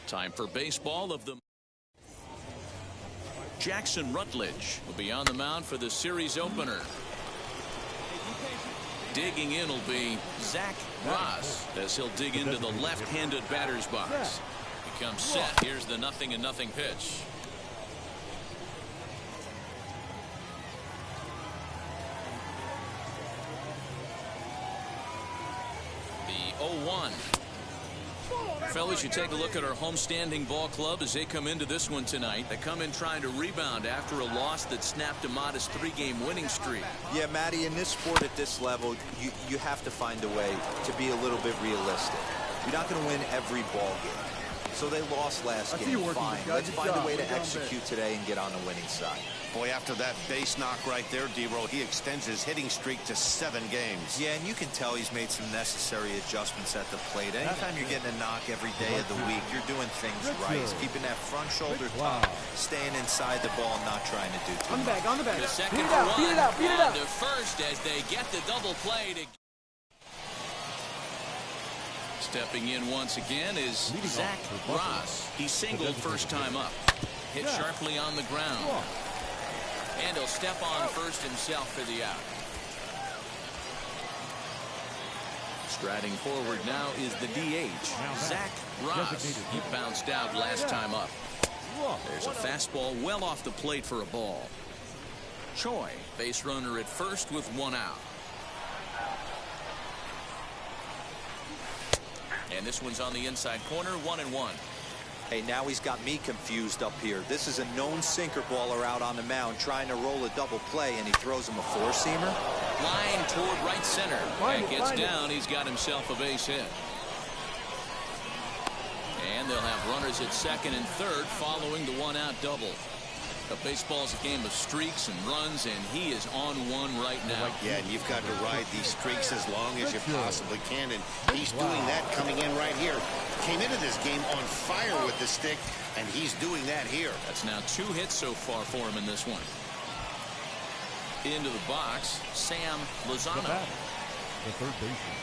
Time for baseball of the... Jackson Rutledge will be on the mound for the series opener. Digging in will be Zach Ross as he'll dig into the left-handed batter's box. He comes set. Here's the 0-0 pitch. The 0-1. Fellas, you take a look at our homestanding ball club as they come into this one tonight. They come in trying to rebound after a loss that snapped a modest 3-game winning streak. Yeah, Matty, in this sport at this level, you have to find a way to be a little bit realistic. You're not going to win every ball game. So they lost last game. Fine. Let's find a way to execute today and get on the winning side. Boy, after that base knock right there, D-Roll, he extends his hitting streak to 7 games. Yeah, and you can tell he's made some necessary adjustments at the plate. Anytime you're getting a knock every day of the week, you're doing things right. He's keeping that front shoulder top, staying inside the ball, and not trying to do too much. On the back. The second run on to first as they get the double play to... Stepping in once again is Zach Ross. He singled first time up. Hit sharply on the ground. And he'll step on first himself for the out. Striding forward now is the DH, Zach Ross. He bounced out last time up. There's a fastball well off the plate for a ball. Choi, base runner at first with 1 out. And this one's on the inside corner, 1-1. Hey, now he's got me confused up here. This is a known sinker baller out on the mound trying to roll a double play, and he throws him a 4-seamer. Line toward right center. That gets down. He's got himself a base hit. And they'll have runners at second and third following the 1-out double. Baseball's a game of streaks and runs, and he is on one right now. Yeah, and you've got to ride these streaks as long as you possibly can, and he's doing that coming in right here. Came into this game on fire with the stick, and he's doing that here. That's now 2 hits so far for him in this one. Into the box, Sam Lozano. The third baseman,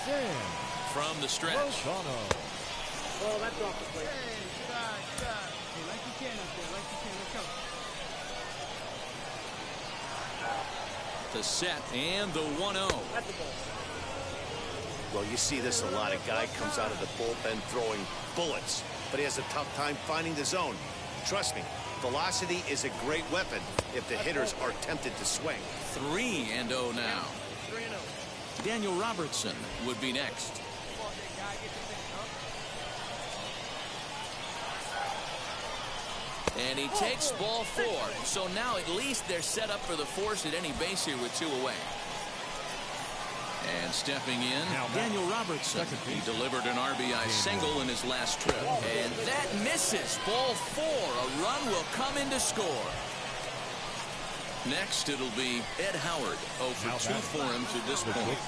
Sam. From the stretch. Lozano. Oh, that's off the plate. Hey, God. Hey, like you can up there, like you can. Let's go. The set and the 1-0. That's the ball. Well, you see this a lot. A guy comes out of the bullpen throwing bullets, but he has a tough time finding the zone. Trust me, velocity is a great weapon if the hitters are tempted to swing. 3-0 now. 3-0. Daniel Robertson would be next. And he takes ball 4. So now at least they're set up for the force at any base here with 2 away. And stepping in, Daniel Robertson. He delivered an RBI single in his last trip. And that misses. Ball 4. A run will come in to score. Next, it'll be Ed Howard. 0 for 2 for him to this point.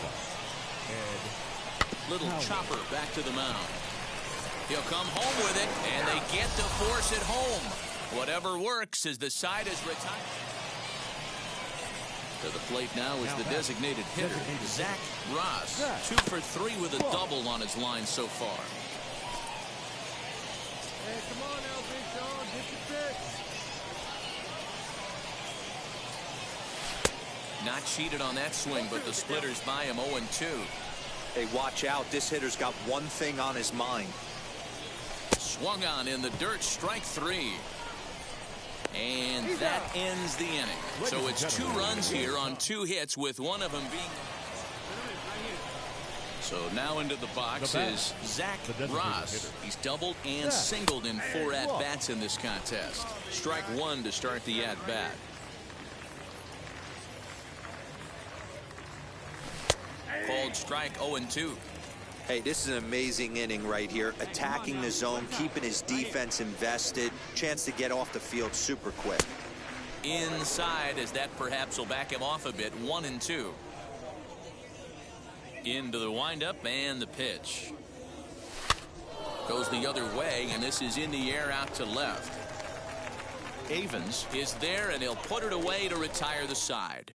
Little chopper back to the mound. He'll come home with it, and they get to force it home. Whatever works as the side is retired. To the plate now is the designated hitter, Zach Ross. 2 for 3 with a double on his line so far. Hey, come on now, big dog. Get the pitch. Not cheated on that swing, but the splitters by him 0-2. Hey, watch out. This hitter's got one thing on his mind. Swung on in the dirt, strike 3. And that ends the inning. So it's 2 runs here on 2 hits, with one of them being... So now into the box is Zach Ross. He's doubled and singled in 4 at-bats in this contest. Strike 1 to start the at-bat. Called strike 0-2. Hey, this is an amazing inning right here. Attacking the zone, keeping his defense invested. Chance to get off the field super quick. Inside, as that perhaps will back him off a bit. 1-2. Into the windup and the pitch. Goes the other way, and this is in the air out to left. Avens is there, and he'll put it away to retire the side.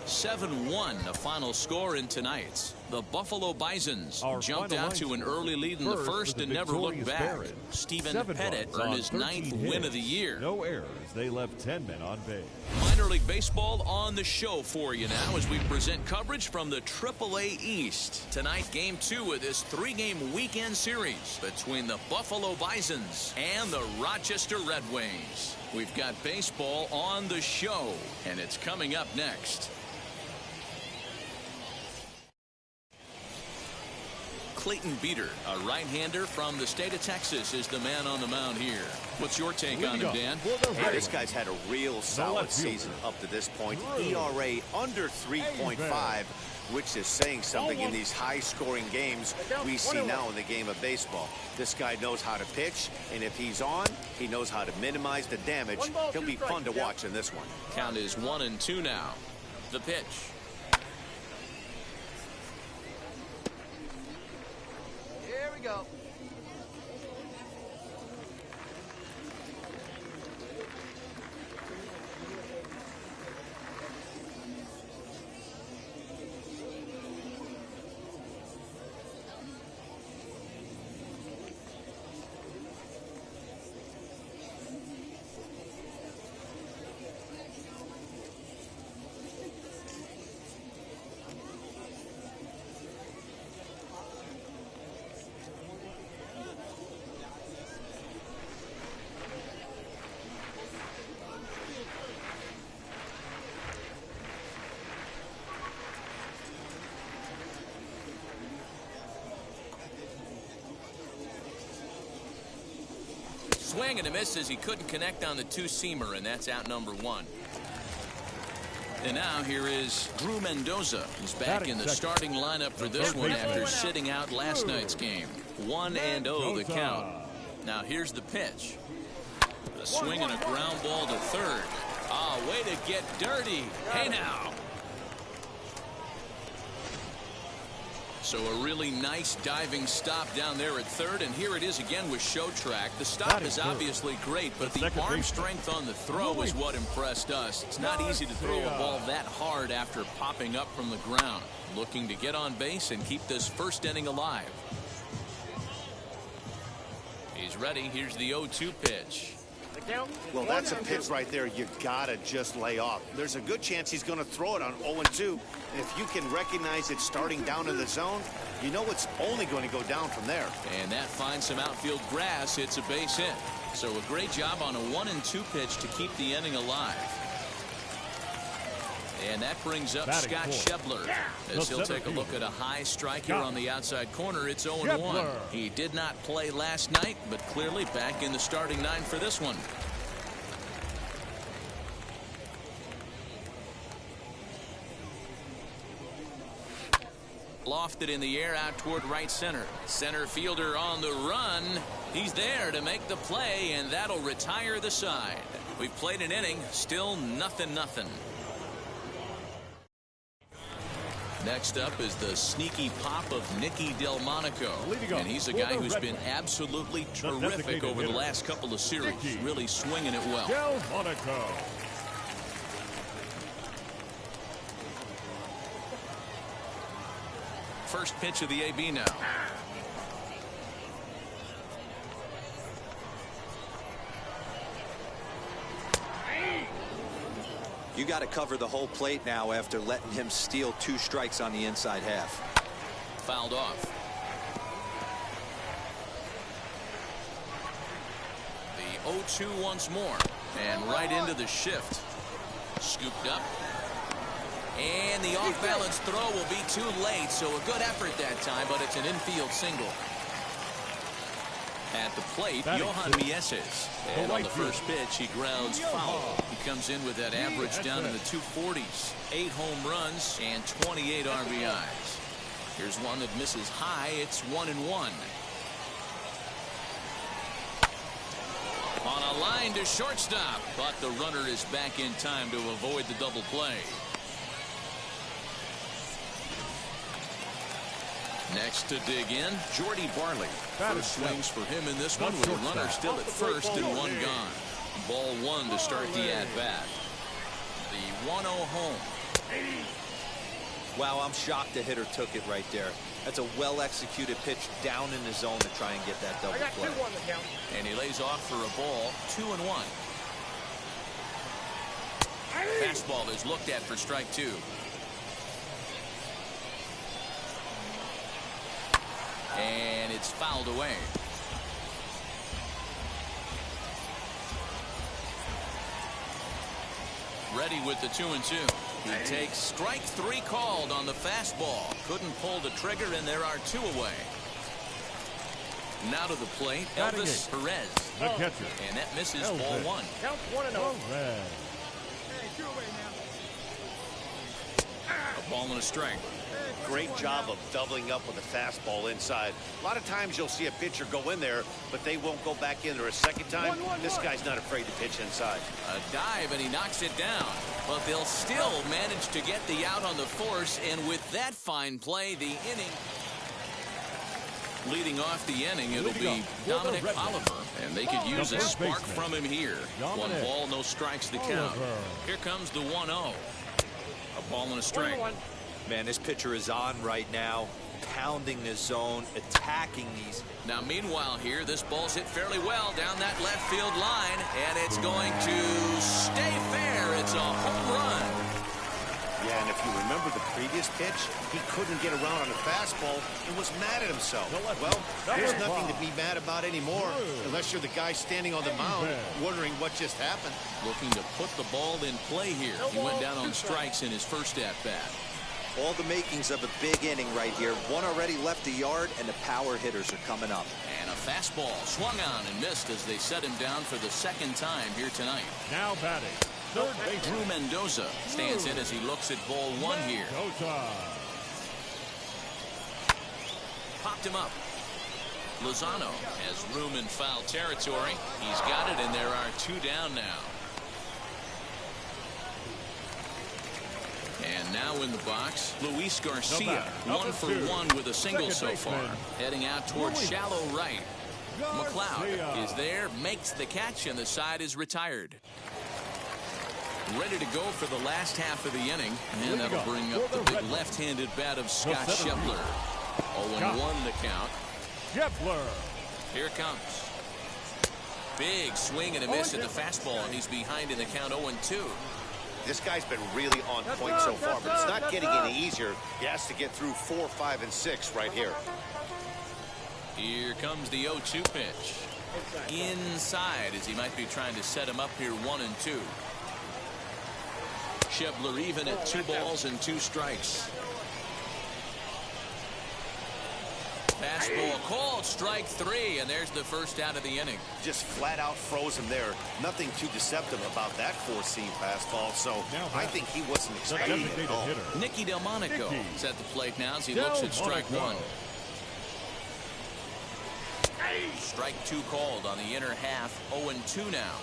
7-1, the final score in tonight's. The Buffalo Bisons jumped out to an early lead in the first and never looked back. Stephen Pettit earned his 9th win of the year. No errors. They left 10 men on base. Minor League Baseball on the show for you now as we present coverage from the AAA East. Tonight, Game 2 of this 3-game weekend series between the Buffalo Bisons and the Rochester Red Wings. We've got baseball on the show, and it's coming up next. Clayton Beater, a right-hander from the state of Texas, is the man on the mound here. What's your take on him, Dan? Hey, this guy's had a real solid season up to this point. ERA under 3.5, which is saying something in these high-scoring games we see now in the game of baseball. This guy knows how to pitch, and if he's on, he knows how to minimize the damage. He'll be fun to watch in this one. Count is 1-2 now. The pitch. Here we go. Swing and a miss as he couldn't connect on the 2-seamer, and that's out number 1. And now here is Drew Mendoza. He's back in the starting lineup for this one after sitting out last night's game. 1-0 the count. Now here's the pitch. A swing and a ground ball to third. Ah, way to get dirty. Hey now. So a really nice diving stop down there at third, and here it is again with Show Track. The stop is obviously great, but the arm strength on the throw is what impressed us. It's not easy to throw a ball that hard after popping up from the ground. Looking to get on base and keep this first inning alive. He's ready. Here's the 0-2 pitch. Well, that's a pitch right there you gotta just lay off. There's a good chance he's going to throw it on 0-2. If you can recognize it starting down in the zone, you know it's only going to go down from there. And that finds some outfield grass. It's a base hit. So a great job on a 1-2 pitch to keep the inning alive. And that brings up Scott Schebler as he'll take a look at a high strike here on the outside corner. It's 0-1. He did not play last night, but clearly back in the starting nine for this one. Lofted in the air out toward right center. Center fielder on the run. He's there to make the play, and that'll retire the side. We've played an inning, still 0-0. Next up is the sneaky pop of Nicky Delmonico. And he's a guy who's been absolutely terrific over the last couple of series. Really swinging it well. Delmonico. First pitch of the AB now. You got to cover the whole plate now after letting him steal 2 strikes on the inside half. Fouled off. The 0-2 once more. And right into the shift. Scooped up. And the off-balance throw will be too late, so a good effort that time, but it's an infield single. At the plate, Johan Mieses. And on the first pitch, he grounds foul. He comes in with that average down in the 240s. 8 home runs and 28 RBIs. Here's one that misses high. It's 1-1. On a line to shortstop, but the runner is back in time to avoid the double play. Next to dig in, Jordy Barley. First swings for him in this one with a runner still at first and 1 gone. Ball 1 to start the at-bat. The 1-0 home. Wow, I'm shocked the hitter took it right there. That's a well-executed pitch down in the zone to try and get that double play. And he lays off for a ball, 2-1. Fastball is looked at for strike 2. And it's fouled away. Ready with the 2-2. He takes strike 3 called on the fastball. Couldn't pull the trigger, and there are 2 away. Now to the plate, Elvis Perez. The catcher. And that misses ball 1. Count 1-0. A ball and a strike. Great job of doubling up with a fastball inside. A lot of times you'll see a pitcher go in there, but they won't go back in there a second time. This guy's not afraid to pitch inside. A dive, and he knocks it down. But they'll still manage to get the out on the force, and with that fine play, the inning. Leading off the inning, it'll be Dominic Oliver, and they could use a spark from him here. 1 ball, no strikes the count. Here comes the 1-0. A ball and a strike. Man, this pitcher is on right now, pounding the zone, attacking these. Now, meanwhile here, this ball's hit fairly well down that left field line, and it's going to stay fair. It's a home run. Yeah, and if you remember the previous pitch, he couldn't get around on a fastball and was mad at himself. Well, there's nothing to be mad about anymore, unless you're the guy standing on the mound wondering what just happened. Looking to put the ball in play here. He went down on strikes in his first at-bat. All the makings of a big inning right here. One already left the yard, and the power hitters are coming up. And a fastball swung on and missed as they set him down for the 2nd time here tonight. Now batting, third base. Drew Mendoza stands in as he looks at ball 1 here. Popped him up. Lozano has room in foul territory. He's got it, and there are 2 down now. And now in the box, Luis Garcia, 1 for 1 with a single so far. Heading out towards shallow right. McLeod is there, makes the catch, and the side is retired. Ready to go for the last half of the inning, and that'll bring up the big left-handed bat of Scott Schebler. 0-1 the count. Schebler. Here it comes. Big swing and a miss at the fastball, and he's behind in the count 0-2. This guy's been really on point so far, but it's not getting any easier. He has to get through 4, 5, and 6 right here. Here comes the 0-2 pitch. Inside, as he might be trying to set him up here 1-2. Schebler even at 2 balls and 2 strikes. Fastball called, strike 3, and there's the first out of the inning. Just flat out froze him there. Nothing too deceptive about that 4-seam fastball, so I think he wasn't expecting it at all. Nicky Delmonico is at the plate now as he looks at strike 1. Strike 2 called on the inner half, 0-2 now.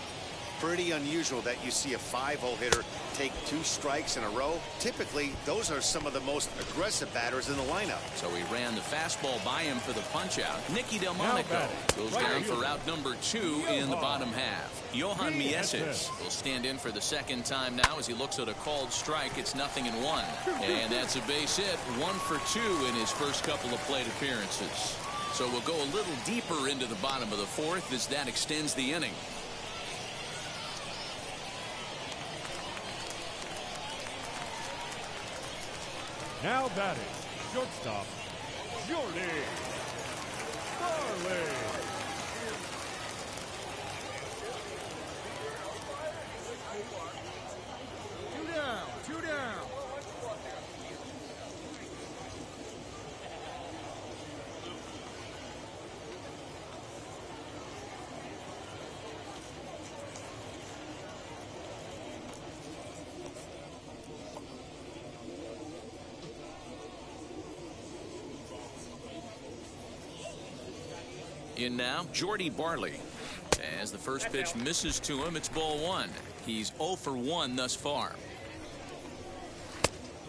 Pretty unusual that you see a 5-0 hitter take 2 strikes in a row. Typically, those are some of the most aggressive batters in the lineup. So he ran the fastball by him for the punch-out. Nicky Delmonico goes down for out number 2 in the bottom half. Johan Mieses will stand in for the second time now as he looks at a called strike. It's 0-1. And that's a base hit, 1 for 2 in his first couple of plate appearances. So we'll go a little deeper into the bottom of the 4th as that extends the inning. Now batting, shortstop, Jordy Farley. Two down. In now, Jordy Barley. As the first pitch misses to him, it's ball 1. He's 0 for 1 thus far.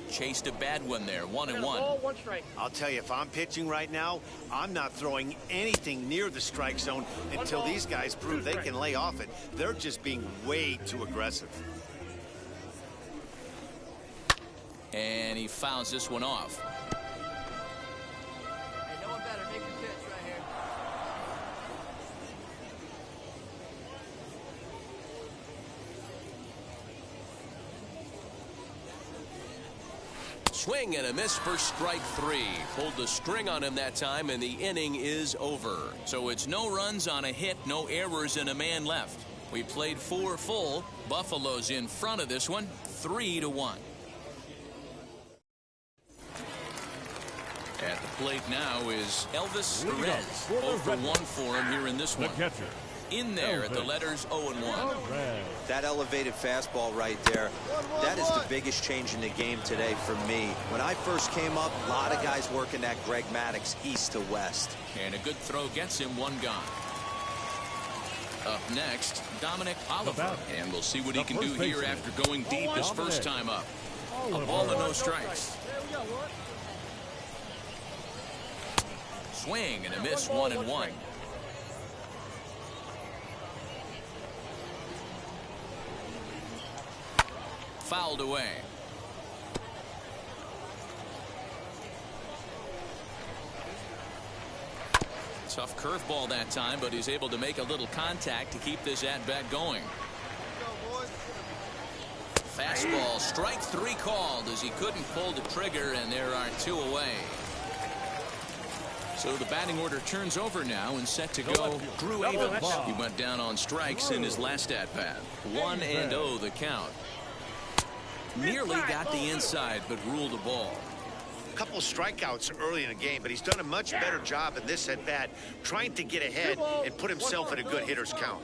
Chased a bad one there, 1-1. I'll tell you, if I'm pitching right now, I'm not throwing anything near the strike zone until these guys prove they can lay off it. They're just being way too aggressive. And he fouls this one off. Swing and a miss for strike 3. Pulled the string on him that time, and the inning is over. So it's no runs on a hit, no errors, and a man left. We played 4 full. Buffalo's in front of this one, 3-1. At the plate now is Elvis Perez. 0 for 1 for him here in this one. Catcher. In there at the letters 0-1. That elevated fastball right there, that is the biggest change in the game today for me. When I first came up, a lot of guys working that Greg Maddux east to west. And a good throw gets him 1 gone. Up next, Dominic Oliver. And we'll see what he can do here after going deep his first time up. A ball and no strikes. Swing and a miss, 1-1. Fouled away. Tough curveball that time, but he's able to make a little contact to keep this at-bat going. Fastball, strike 3 called as he couldn't pull the trigger, and there are 2 away. So the batting order turns over now and set to go Drew Avens. He went down on strikes in his last at-bat. 1-0 the count. Nearly got the inside, but ruled a ball. A couple strikeouts early in the game, but he's done a much better job in this at-bat, trying to get ahead and put himself in a good hitter's count.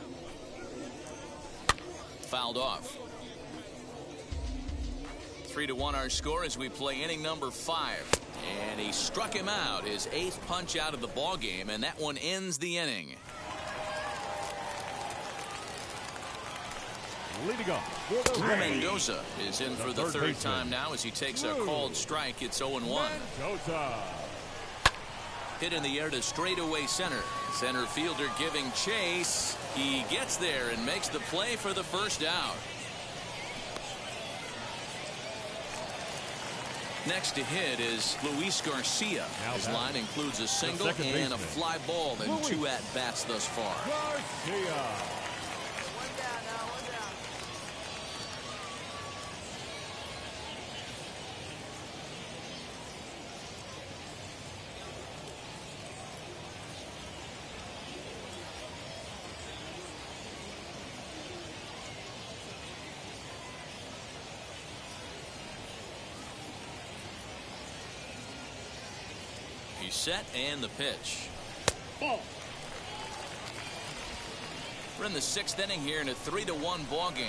Fouled off. 3-1 our score as we play inning number 5. And he struck him out, his 8th punch out of the ball game, and that one ends the inning. Leading up, Mendoza is in for the third time now as he takes a called strike. It's 0-1. Hit in the air to straightaway center. Center fielder giving chase. He gets there and makes the play for the first out. Next to hit is Luis Garcia. His line includes a single and a fly ball in 2 at-bats thus far. Garcia. He's set and the pitch. Ball. We're in the 6th inning here in a 3-1 ball game.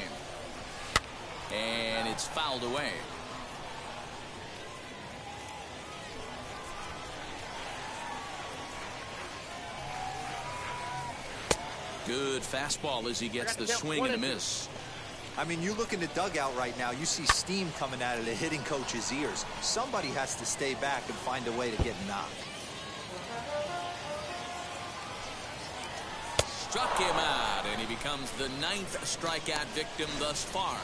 And it's fouled away. Good fastball as he gets the swing and a miss. I mean, you look in the dugout right now, you see steam coming out of the hitting coach's ears. Somebody has to stay back and find a way to get knocked. Struck him out, and he becomes the 9th strikeout victim thus far.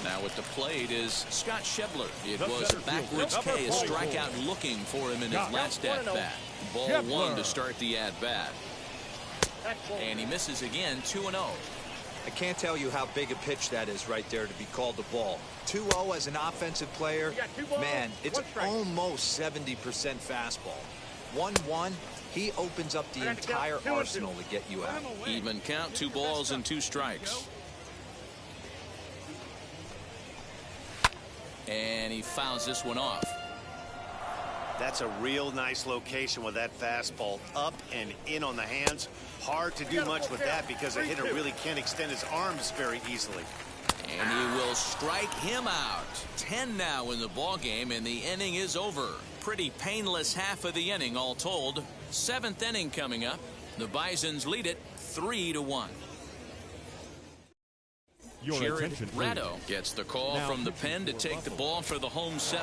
Now at the plate is Scott Schebler. It was backwards K, a strikeout looking for him in his last at-bat. Ball 1 to start the at-bat. And he misses again, 2-0. I can't tell you how big a pitch that is right there to be called a ball. 2-0 as an offensive player, man, it's almost 70% fastball. 1-1, he opens up the entire arsenal to get you out. Even count, 2 balls and 2 strikes. And he fouls this one off. That's a real nice location with that fastball up and in on the hands. Hard to do much with that because a hitter really can't extend his arms very easily. And he will strike him out. 10 now in the ball game, and the inning is over. Pretty painless half of the inning all told. 7th inning coming up. The Bisons lead it 3-1. Jared Ratto gets the call from the pen to take the ball for the home 7th.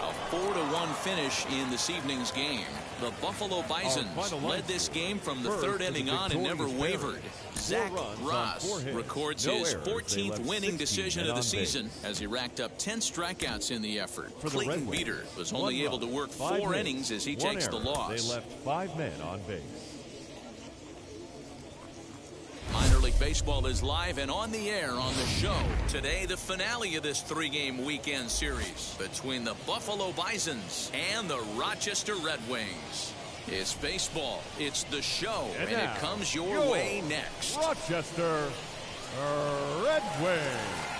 A 4-1 finish in this evening's game. The Buffalo Bisons led this game from the 3rd inning on and never wavered. Zach Ross records his 14th winning decision of the season as he racked up 10 strikeouts in the effort. Clayton Beater was only able to work 4 innings as he takes the loss. They left 5 men on base. Minor League Baseball is live and on the air on the show. Today, the finale of this 3-game weekend series between the Buffalo Bisons and the Rochester Red Wings. It's baseball, it's the show, and it comes your way next. Rochester Red Wings.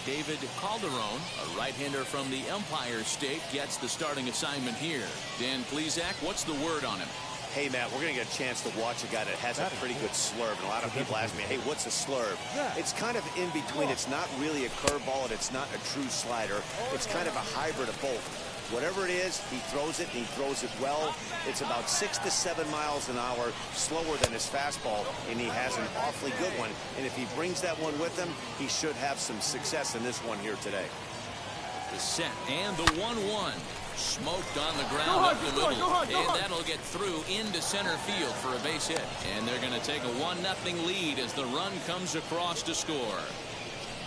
David Calderon, a right-hander from the Empire State, gets the starting assignment here. Dan Plesac, what's the word on him? Hey, Matt, we're going to get a chance to watch a guy that has a pretty good slurve. And a lot of people ask me, hey, what's a slurve? It's kind of in between. It's not really a curveball, and it's not a true slider. It's kind of a hybrid of both. Whatever it is, he throws it, and he throws it well. It's about 6 to 7 miles an hour slower than his fastball, and he has an awfully good one. And if he brings that one with him, he should have some success in this one here today. The set and the 1-1. Smoked on the ground up the middle. And that'll get through into center field for a base hit. And they're going to take a 1-0 lead as the run comes across to score.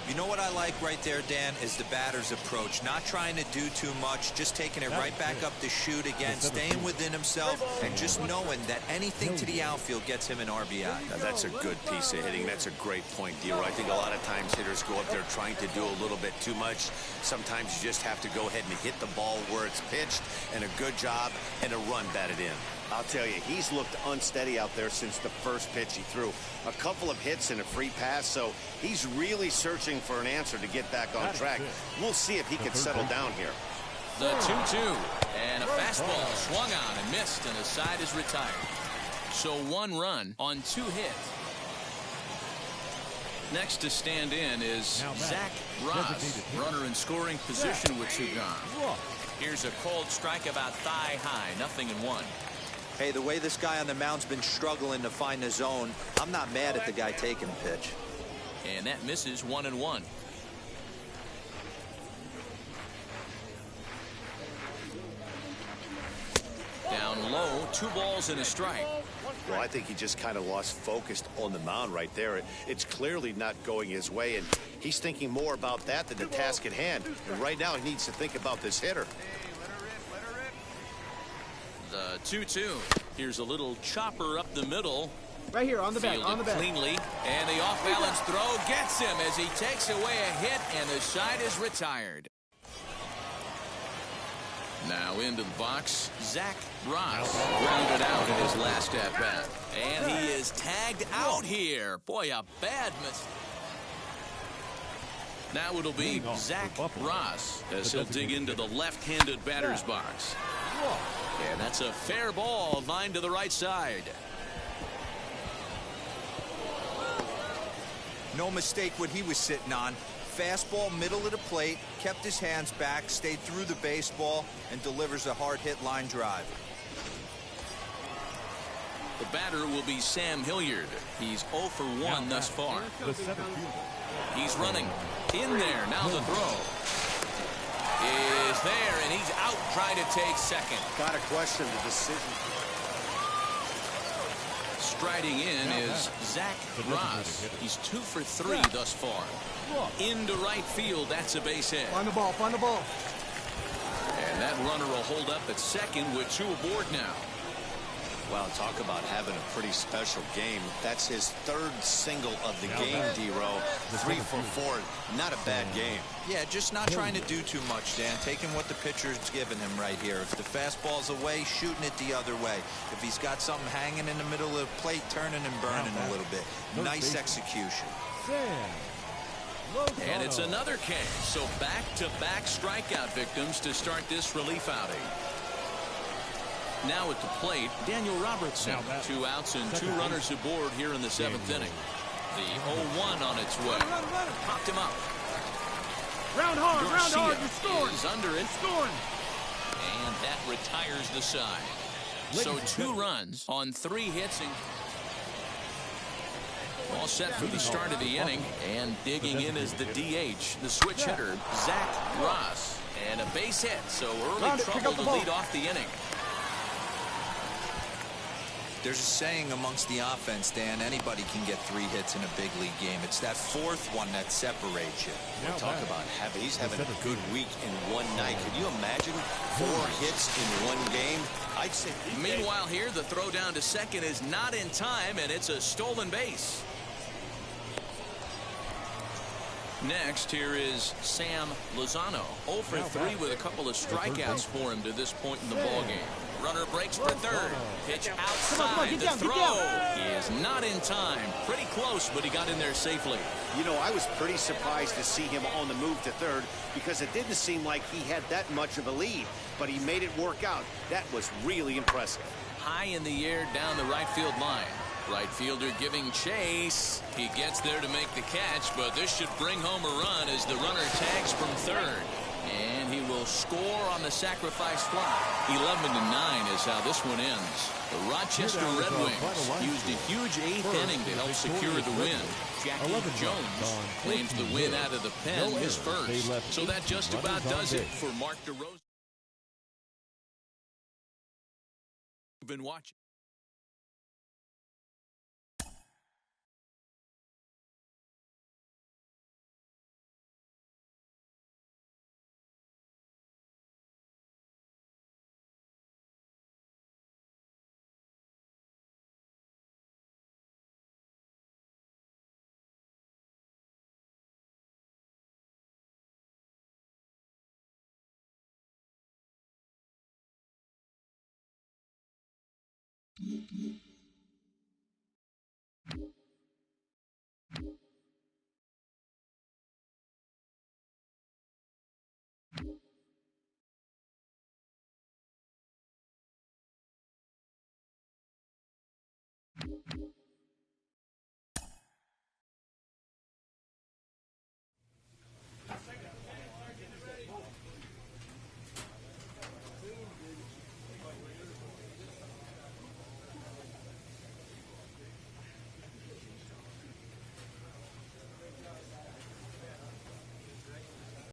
You know what I like right there, Dan, is the batter's approach. Not trying to do too much, just taking it right back up the chute again, staying within himself, and just knowing that anything to the outfield gets him an RBI. Now, that's a good piece of hitting. That's a great point, D-Roy. I think a lot of times hitters go up there trying to do a little bit too much. Sometimes you just have to go ahead and hit the ball where it's pitched, and a good job, and a run batted in. I'll tell you, he's looked unsteady out there since the first pitch he threw. A couple of hits and a free pass, so he's really searching for an answer to get back on track. We'll see if he can settle down here. The 2-2, and a fastball swung on and missed, and the side is retired. So 1 run on 2 hits. Next to stand in is Zach Ross, runner in scoring position with 2 gone. Here's a cold strike about thigh high, 0-1. Hey, the way this guy on the mound's been struggling to find the zone, I'm not mad at the guy taking a pitch. And that misses 1-1. Down low, 2 balls and a strike. Well, I think he just kind of lost focus on the mound right there. It's clearly not going his way, and he's thinking more about that than the task at hand. And right now, he needs to think about this hitter. The 2-2. Here's a little chopper up the middle. Right here on the back, on the back. Cleanly, and the off-balance throw gets him as he takes away a hit, and the side is retired. Now into the box, Zach Ross grounded out in his last at-bat. And he is tagged out here. Boy, a bad mistake. Now it'll be Zach Ross as he'll dig into the left-handed batter's box. And that's a fair ball, lined to the right side. No mistake what he was sitting on. Fastball, middle of the plate, kept his hands back, stayed through the baseball, and delivers a hard-hit line drive. The batter will be Sam Hilliard. He's 0 for 1 thus far. He's running. In there. Now the throw is there, and he's out trying to take second. Got to question the decision. Striding in is Zach Ross. He's 2 for 3 thus far. Into right field. That's a base hit. Find the ball, find the ball. And that runner will hold up at second with 2 aboard now. Well, talk about having a pretty special game. That's his 3rd single of the game, D-Row. 3 for 4. Not a bad game. Yeah, just not trying to do too much, Dan. Taking what the pitcher's giving him right here. If the fastball's away, shooting it the other way. If he's got something hanging in the middle of the plate, turning and burning a little bit. Nice execution. And it's another case. So back-to-back strikeout victims to start this relief outing. Now at the plate, Daniel Robertson. 2 outs and 2 runners aboard here in the 7th inning. The 0-1 on its way. Popped him up. Round hard, Garcia you're scoring. is under it. Scoring. And that retires the side. So 2 runs on 3 hits. All set for the start of the inning. And digging in is the DH, the switch hitter, Zach Ross. And a base hit, so early trouble to lead off the inning. There's a saying amongst the offense, Dan, anybody can get 3 hits in a big league game. It's that 4th one that separates you. We'll talk about he's having a good week in one night. Can you imagine 4 hits in one game? I'd say. Meanwhile here, the throw down to second is not in time, and it's a stolen base. Next, here is Sam Lozano. 0 for 3 with a couple of strikeouts for him to this point in the ballgame. Runner breaks for 3rd. Pitch outside. The throw is not in time. Pretty close, but he got in there safely. You know, I was pretty surprised to see him on the move to 3rd because it didn't seem like he had that much of a lead, but he made it work out. That was really impressive. High in the air down the right field line. Right fielder giving chase. He gets there to make the catch, but this should bring home a run as the runner tags from 3rd. And he will score on the sacrifice fly. 11-9 is how this one ends. The Rochester Red Wings used a huge 8th inning to help secure the win. Jackie Jones claims the win out of the pen, his first. So that just about does it for Mark DeRosa. You've been watching. 1.